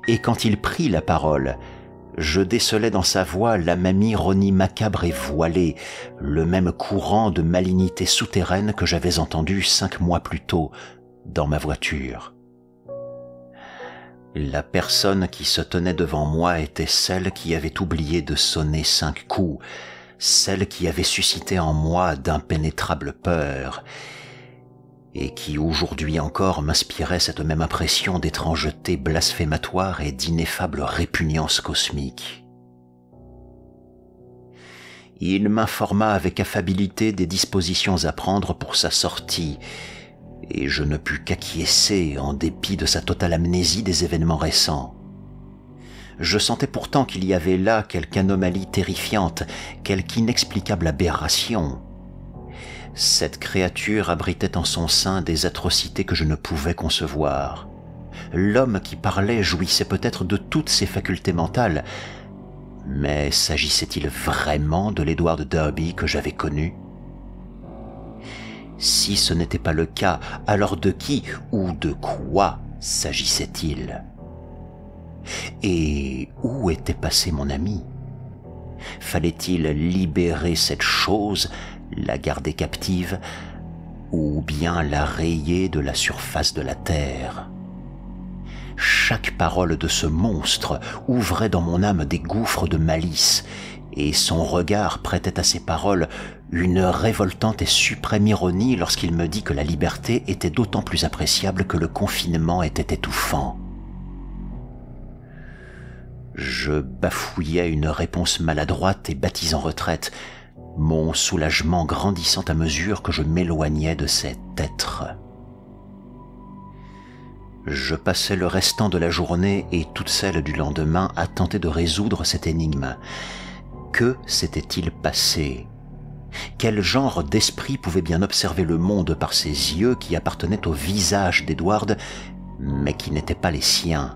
A: Et quand il prit la parole, je décelai dans sa voix la même ironie macabre et voilée, le même courant de malignité souterraine que j'avais entendu 5 mois plus tôt, dans ma voiture. La personne qui se tenait devant moi était celle qui avait oublié de sonner 5 coups, celle qui avait suscité en moi d'impénétrables peurs, et qui aujourd'hui encore m'inspirait cette même impression d'étrangeté blasphématoire et d'ineffable répugnance cosmique. Il m'informa avec affabilité des dispositions à prendre pour sa sortie, et je ne pus qu'acquiescer en dépit de sa totale amnésie des événements récents. Je sentais pourtant qu'il y avait là quelque anomalie terrifiante, quelque inexplicable aberration. Cette créature abritait en son sein des atrocités que je ne pouvais concevoir. L'homme qui parlait jouissait peut-être de toutes ses facultés mentales, mais s'agissait-il vraiment de l'Edward Derby que j'avais connu ? Si ce n'était pas le cas, alors de qui ou de quoi s'agissait-il ? Et où était passé mon ami ? Fallait-il libérer cette chose, la garder captive, ou bien la rayer de la surface de la terre ? Chaque parole de ce monstre ouvrait dans mon âme des gouffres de malice et son regard prêtait à ses paroles une révoltante et suprême ironie lorsqu'il me dit que la liberté était d'autant plus appréciable que le confinement était étouffant. Je bafouillais une réponse maladroite et battis en retraite, mon soulagement grandissant à mesure que je m'éloignais de cet être. Je passais le restant de la journée et toute celle du lendemain à tenter de résoudre cette énigme. Que s'était-il passé ? Quel genre d'esprit pouvait bien observer le monde par ses yeux qui appartenaient au visage d'Edward, mais qui n'étaient pas les siens ?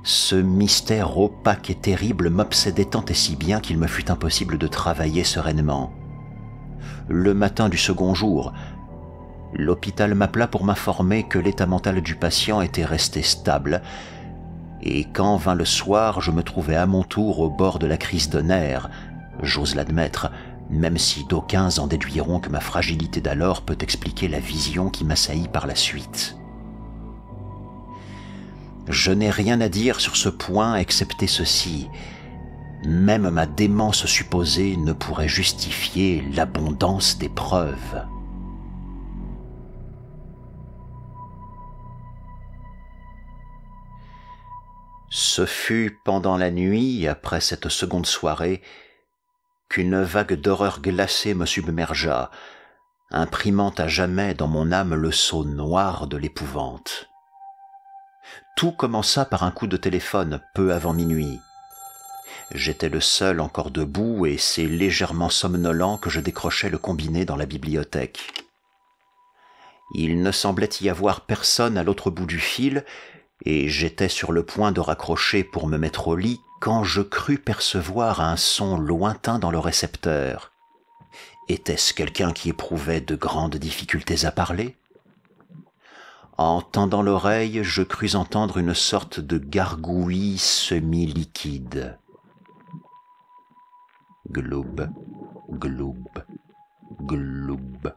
A: Ce mystère opaque et terrible m'obsédait tant et si bien qu'il me fut impossible de travailler sereinement. Le matin du second jour, l'hôpital m'appela pour m'informer que l'état mental du patient était resté stable, et quand vint le soir, je me trouvais à mon tour au bord de la crise de nerfs, j'ose l'admettre, même si d'aucuns en déduiront que ma fragilité d'alors peut expliquer la vision qui m'assaillit par la suite. Je n'ai rien à dire sur ce point excepté ceci. Même ma démence supposée ne pourrait justifier l'abondance des preuves. Ce fut pendant la nuit, après cette seconde soirée, qu'une vague d'horreur glacée me submergea, imprimant à jamais dans mon âme le sceau noir de l'épouvante. Tout commença par un coup de téléphone peu avant minuit. J'étais le seul encore debout et c'est légèrement somnolent que je décrochai le combiné dans la bibliothèque. Il ne semblait y avoir personne à l'autre bout du fil et j'étais sur le point de raccrocher pour me mettre au lit quand je crus percevoir un son lointain dans le récepteur. Était-ce quelqu'un qui éprouvait de grandes difficultés à parler ? En tendant l'oreille, je crus entendre une sorte de gargouillis semi-liquide. Gloub, gloub, gloub,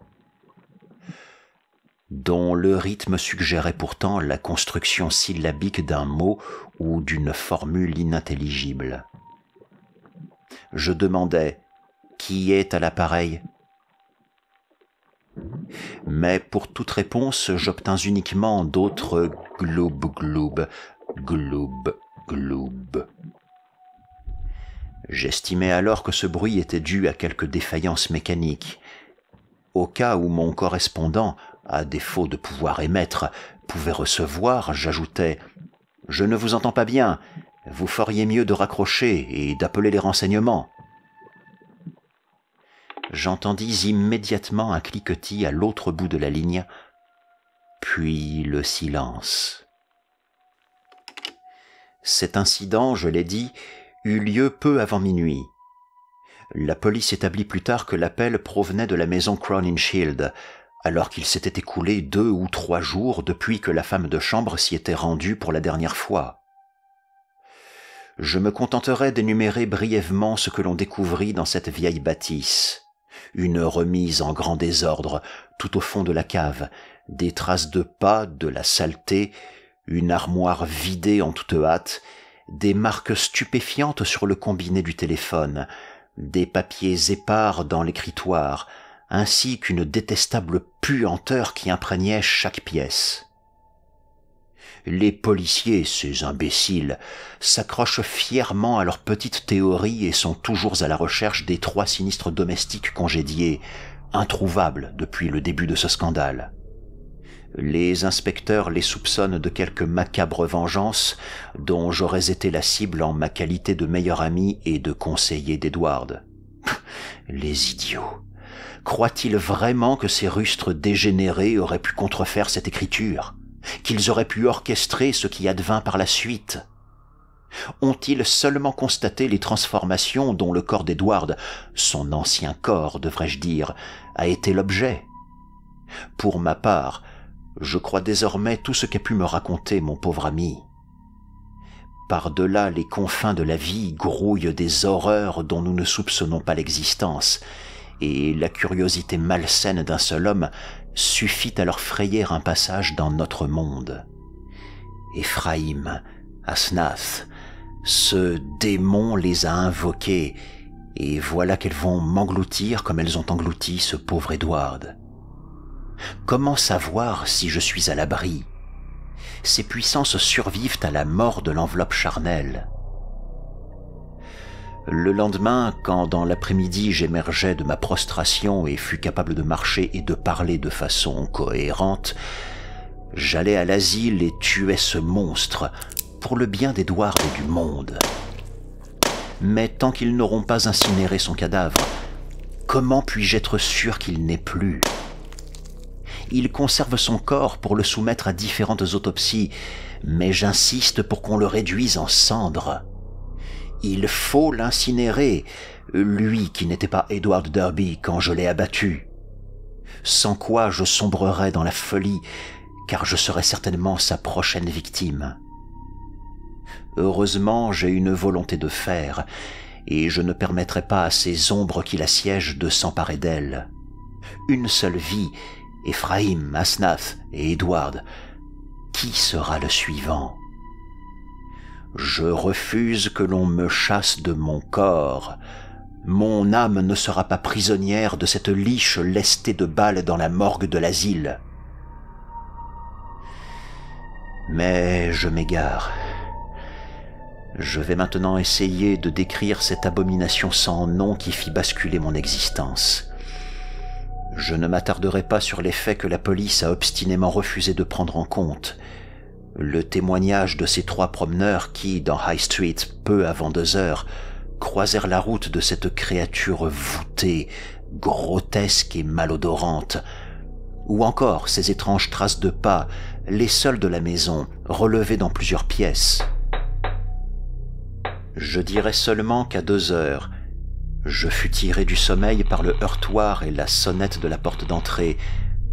A: dont le rythme suggérait pourtant la construction syllabique d'un mot ou d'une formule inintelligible. Je demandais « Qui est à l'appareil ?» Mais pour toute réponse, j'obtins uniquement d'autres gloub gloub, gloub gloub. J'estimais alors que ce bruit était dû à quelque défaillance mécanique. Au cas où mon correspondant, à défaut de pouvoir émettre, pouvait recevoir, j'ajoutais « Je ne vous entends pas bien, vous feriez mieux de raccrocher et d'appeler les renseignements. » J'entendis immédiatement un cliquetis à l'autre bout de la ligne, puis le silence. Cet incident, je l'ai dit, eut lieu peu avant minuit. La police établit plus tard que l'appel provenait de la maison Crowninshield, alors qu'il s'était écoulé 2 ou 3 jours depuis que la femme de chambre s'y était rendue pour la dernière fois. Je me contenterai d'énumérer brièvement ce que l'on découvrit dans cette vieille bâtisse. Une remise en grand désordre, tout au fond de la cave, des traces de pas, de la saleté, une armoire vidée en toute hâte, des marques stupéfiantes sur le combiné du téléphone, des papiers épars dans l'écritoire, ainsi qu'une détestable puanteur qui imprégnait chaque pièce. Les policiers, ces imbéciles, s'accrochent fièrement à leur petite théorie et sont toujours à la recherche des 3 sinistres domestiques congédiés, introuvables depuis le début de ce scandale. Les inspecteurs les soupçonnent de quelque macabre vengeance dont j'aurais été la cible en ma qualité de meilleur ami et de conseiller d'Edward. Les idiots! Croient-ils vraiment que ces rustres dégénérés auraient pu contrefaire cette écriture? Qu'ils auraient pu orchestrer ce qui advint par la suite? Ont-ils seulement constaté les transformations dont le corps d'Edward, son ancien corps, devrais-je dire, a été l'objet? Pour ma part, je crois désormais tout ce qu'a pu me raconter mon pauvre ami. Par-delà les confins de la vie grouillent des horreurs dont nous ne soupçonnons pas l'existence, et la curiosité malsaine d'un seul homme suffit à leur frayer un passage dans notre monde. Éphraïm, Asnath, Ce démon les a invoquées, et voilà qu'elles vont m'engloutir comme elles ont englouti ce pauvre Edward. Comment savoir si je suis à l'abri? Ces puissances survivent à la mort de l'enveloppe charnelle. Le lendemain, quand dans l'après-midi j'émergeais de ma prostration et fus capable de marcher et de parler de façon cohérente, j'allais à l'asile et tuais ce monstre pour le bien d'Edward et du monde. Mais tant qu'ils n'auront pas incinéré son cadavre, comment puis-je être sûr qu'il n'est plus? Il conserve son corps pour le soumettre à différentes autopsies, mais j'insiste pour qu'on le réduise en cendres. Il faut l'incinérer, lui qui n'était pas Edward Derby quand je l'ai abattu. Sans quoi je sombrerais dans la folie, car je serais certainement sa prochaine victime. Heureusement, j'ai une volonté de fer, et je ne permettrai pas à ces ombres qui l'assiègent de s'emparer d'elle. Une seule vie, Ephraim, Asnath et Edward. Qui sera le suivant? Je refuse que l'on me chasse de mon corps. Mon âme ne sera pas prisonnière de cette liche lestée de balles dans la morgue de l'asile. Mais je m'égare. Je vais maintenant essayer de décrire cette abomination sans nom qui fit basculer mon existence. Je ne m'attarderai pas sur les faits que la police a obstinément refusé de prendre en compte. Le témoignage de ces 3 promeneurs qui, dans High Street, peu avant 2 heures, croisèrent la route de cette créature voûtée, grotesque et malodorante, ou encore ces étranges traces de pas, les seules de la maison, relevées dans plusieurs pièces. Je dirais seulement qu'à 2 heures, je fus tiré du sommeil par le heurtoir et la sonnette de la porte d'entrée,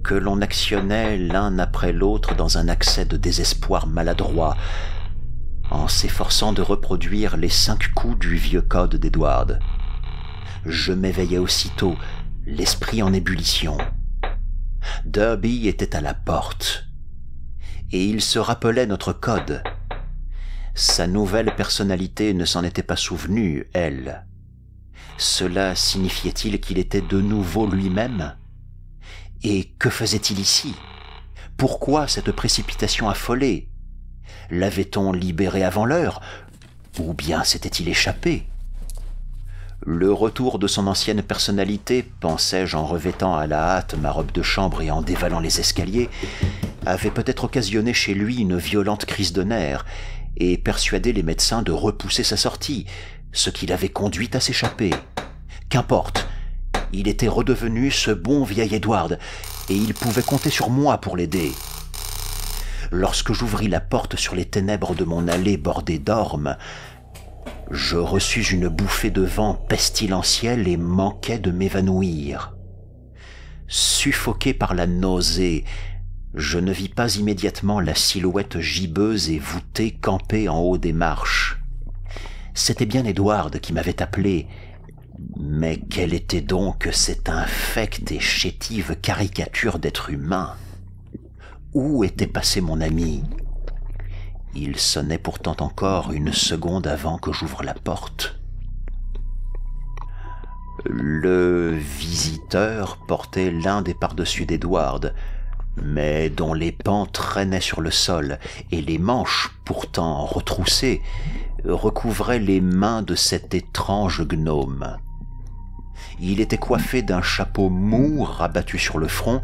A: que l'on actionnait l'un après l'autre dans un accès de désespoir maladroit, en s'efforçant de reproduire les 5 coups du vieux code d'Edward. Je m'éveillai aussitôt, l'esprit en ébullition. Derby était à la porte, et il se rappelait notre code. Sa nouvelle personnalité ne s'en était pas souvenue, elle. Cela signifiait-il qu'il était de nouveau lui-même? Et que faisait-il ici? Pourquoi cette précipitation affolée? L'avait-on libéré avant l'heure? Ou bien s'était-il échappé? Le retour de son ancienne personnalité, pensais-je en revêtant à la hâte ma robe de chambre et en dévalant les escaliers, avait peut-être occasionné chez lui une violente crise de nerfs et persuadé les médecins de repousser sa sortie, ce qui l'avait conduit à s'échapper. Qu'importe, il était redevenu ce bon vieil Edward, et il pouvait compter sur moi pour l'aider. Lorsque j'ouvris la porte sur les ténèbres de mon allée bordée d'ormes, je reçus une bouffée de vent pestilentiel et manquai de m'évanouir. Suffoqué par la nausée, je ne vis pas immédiatement la silhouette gibbeuse et voûtée campée en haut des marches. C'était bien Edward qui m'avait appelé, mais quelle était donc cette infecte et chétive caricature d'être humain? Où était passé mon ami? Il sonnait pourtant encore une seconde avant que j'ouvre la porte. Le visiteur portait l'un des pardessus d'Edward, mais dont les pans traînaient sur le sol, et les manches, pourtant retroussées, recouvraient les mains de cet étrange gnome. Il était coiffé d'un chapeau mou rabattu sur le front,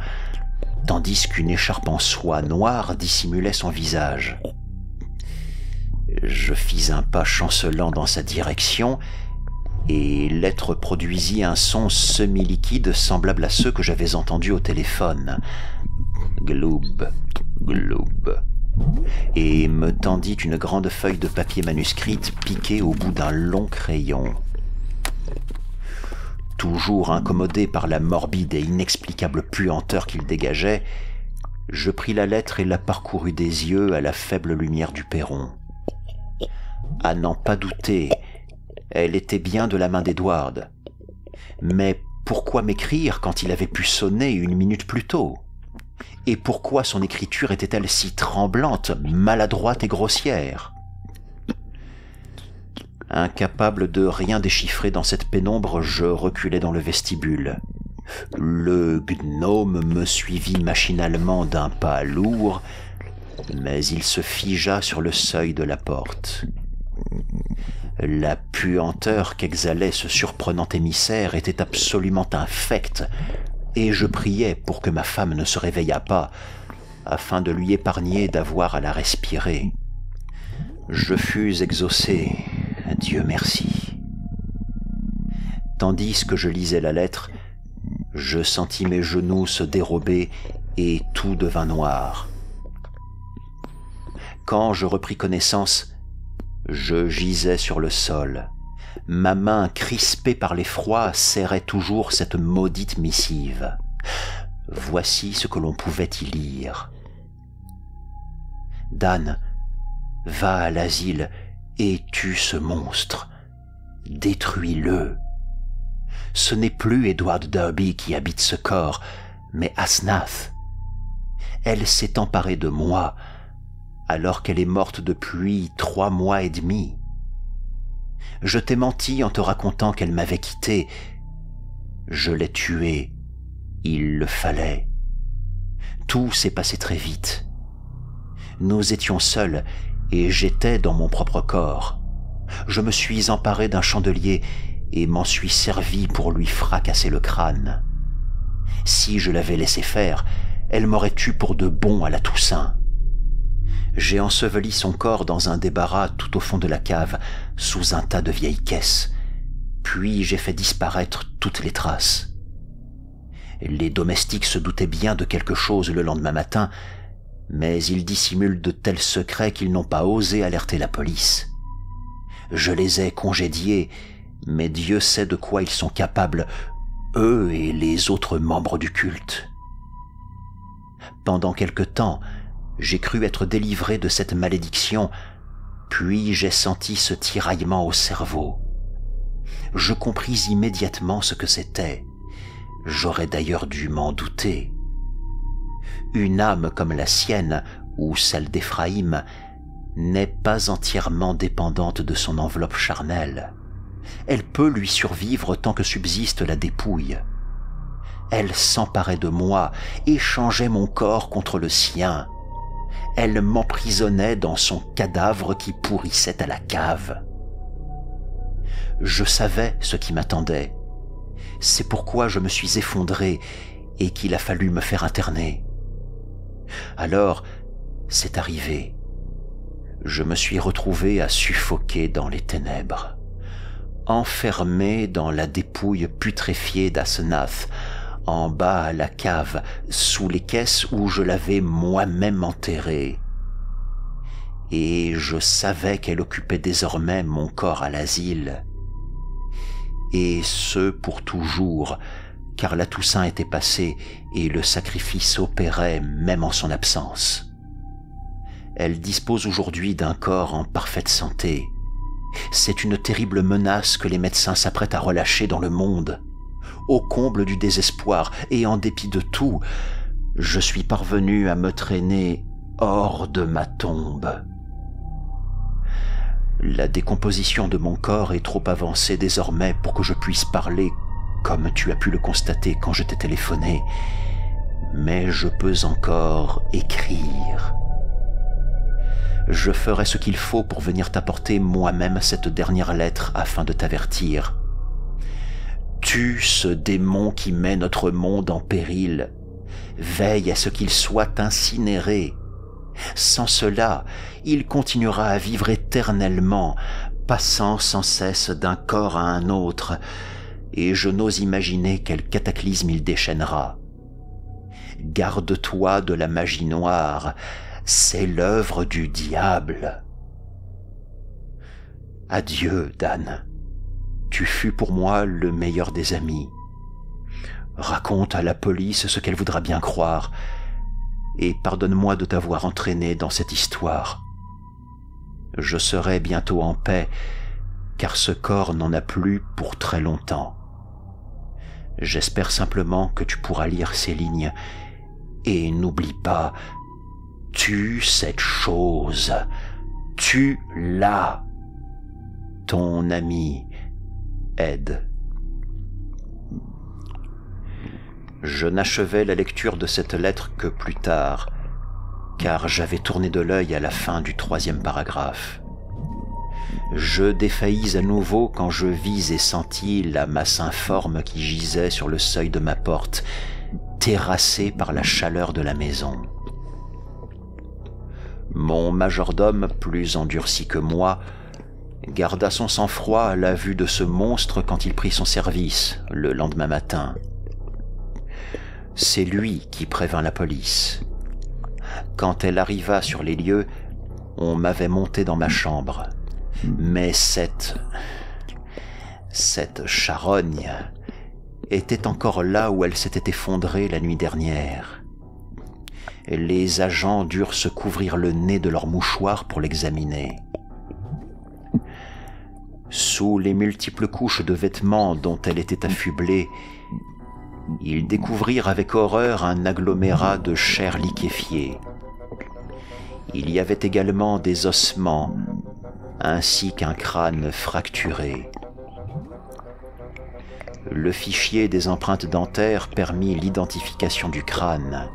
A: tandis qu'une écharpe en soie noire dissimulait son visage. Je fis un pas chancelant dans sa direction, et l'être produisit un son semi-liquide semblable à ceux que j'avais entendus au téléphone. Gloub, gloub, et me tendit une grande feuille de papier manuscrite piquée au bout d'un long crayon. Toujours incommodé par la morbide et inexplicable puanteur qu'il dégageait, je pris la lettre et la parcourus des yeux à la faible lumière du perron. À n'en pas douter, elle était bien de la main d'Edward. Mais pourquoi m'écrire quand il avait pu sonner 1 minute plus tôt? Et pourquoi son écriture était-elle si tremblante, maladroite et grossière? Incapable de rien déchiffrer dans cette pénombre, je reculai dans le vestibule. Le gnome me suivit machinalement d'un pas lourd, mais il se figea sur le seuil de la porte. La puanteur qu'exhalait ce surprenant émissaire était absolument infecte, et je priais pour que ma femme ne se réveillât pas, afin de lui épargner d'avoir à la respirer. Je fus exaucé, Dieu merci. Tandis que je lisais la lettre, je sentis mes genoux se dérober et tout devint noir. Quand je repris connaissance, je gisais sur le sol. Ma main crispée par l'effroi serrait toujours cette maudite missive. Voici ce que l'on pouvait y lire. « Dan, va à l'asile et tue ce monstre. Détruis-le. Ce n'est plus Edward Derby qui habite ce corps, mais Asnath. Elle s'est emparée de moi, alors qu'elle est morte depuis 3 mois et demi. Je t'ai menti en te racontant qu'elle m'avait quitté. Je l'ai tuée. Il le fallait. Tout s'est passé très vite. Nous étions seuls et j'étais dans mon propre corps. Je me suis emparé d'un chandelier et m'en suis servi pour lui fracasser le crâne. Si je l'avais laissé faire, elle m'aurait tué pour de bon à la Toussaint. J'ai enseveli son corps dans un débarras tout au fond de la cave, sous un tas de vieilles caisses. Puis j'ai fait disparaître toutes les traces. Les domestiques se doutaient bien de quelque chose le lendemain matin, mais ils dissimulent de tels secrets qu'ils n'ont pas osé alerter la police. Je les ai congédiés, mais Dieu sait de quoi ils sont capables, eux et les autres membres du culte. Pendant quelque temps, j'ai cru être délivré de cette malédiction, puis j'ai senti ce tiraillement au cerveau. Je compris immédiatement ce que c'était. J'aurais d'ailleurs dû m'en douter. Une âme comme la sienne, ou celle d'Éphraïm, n'est pas entièrement dépendante de son enveloppe charnelle. Elle peut lui survivre tant que subsiste la dépouille. Elle s'emparait de moi, échangeait mon corps contre le sien. Elle m'emprisonnait dans son cadavre qui pourrissait à la cave. Je savais ce qui m'attendait. C'est pourquoi je me suis effondré et qu'il a fallu me faire interner. Alors, c'est arrivé. Je me suis retrouvé à suffoquer dans les ténèbres, enfermé dans la dépouille putréfiée d'Asnath, en bas à la cave, sous les caisses où je l'avais moi-même enterrée. Et je savais qu'elle occupait désormais mon corps à l'asile. Et ce pour toujours, car la Toussaint était passée et le sacrifice opérait même en son absence. Elle dispose aujourd'hui d'un corps en parfaite santé. C'est une terrible menace que les médecins s'apprêtent à relâcher dans le monde. Au comble du désespoir et en dépit de tout, je suis parvenu à me traîner hors de ma tombe. La décomposition de mon corps est trop avancée désormais pour que je puisse parler comme tu as pu le constater quand je t'ai téléphoné, mais je peux encore écrire. Je ferai ce qu'il faut pour venir t'apporter moi-même cette dernière lettre afin de t'avertir. Tue ce démon qui met notre monde en péril. Veille à ce qu'il soit incinéré. Sans cela, il continuera à vivre éternellement, passant sans cesse d'un corps à un autre, et je n'ose imaginer quel cataclysme il déchaînera. Garde-toi de la magie noire, c'est l'œuvre du diable. Adieu, Dan. Tu fus pour moi le meilleur des amis. Raconte à la police ce qu'elle voudra bien croire, et pardonne-moi de t'avoir entraîné dans cette histoire. Je serai bientôt en paix, car ce corps n'en a plus pour très longtemps. J'espère simplement que tu pourras lire ces lignes, et n'oublie pas, tue cette chose, tue-la. Ton ami, Ed. Je n'achevai la lecture de cette lettre que plus tard, car j'avais tourné de l'œil à la fin du 3e paragraphe. Je défaillis à nouveau quand je vis et sentis la masse informe qui gisait sur le seuil de ma porte, terrassée par la chaleur de la maison. Mon majordome, plus endurci que moi, garda son sang-froid à la vue de ce monstre quand il prit son service, le lendemain matin. C'est lui qui prévint la police. Quand elle arriva sur les lieux, on m'avait monté dans ma chambre. Mais cette charogne était encore là où elle s'était effondrée la nuit dernière. Les agents durent se couvrir le nez de leurs mouchoirs pour l'examiner. Sous les multiples couches de vêtements dont elle était affublée, ils découvrirent avec horreur un agglomérat de chair liquéfiée. Il y avait également des ossements, ainsi qu'un crâne fracturé. Le fichier des empreintes dentaires permit l'identification du crâne.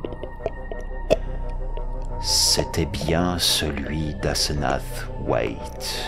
A: C'était bien celui d'Asenath Waite.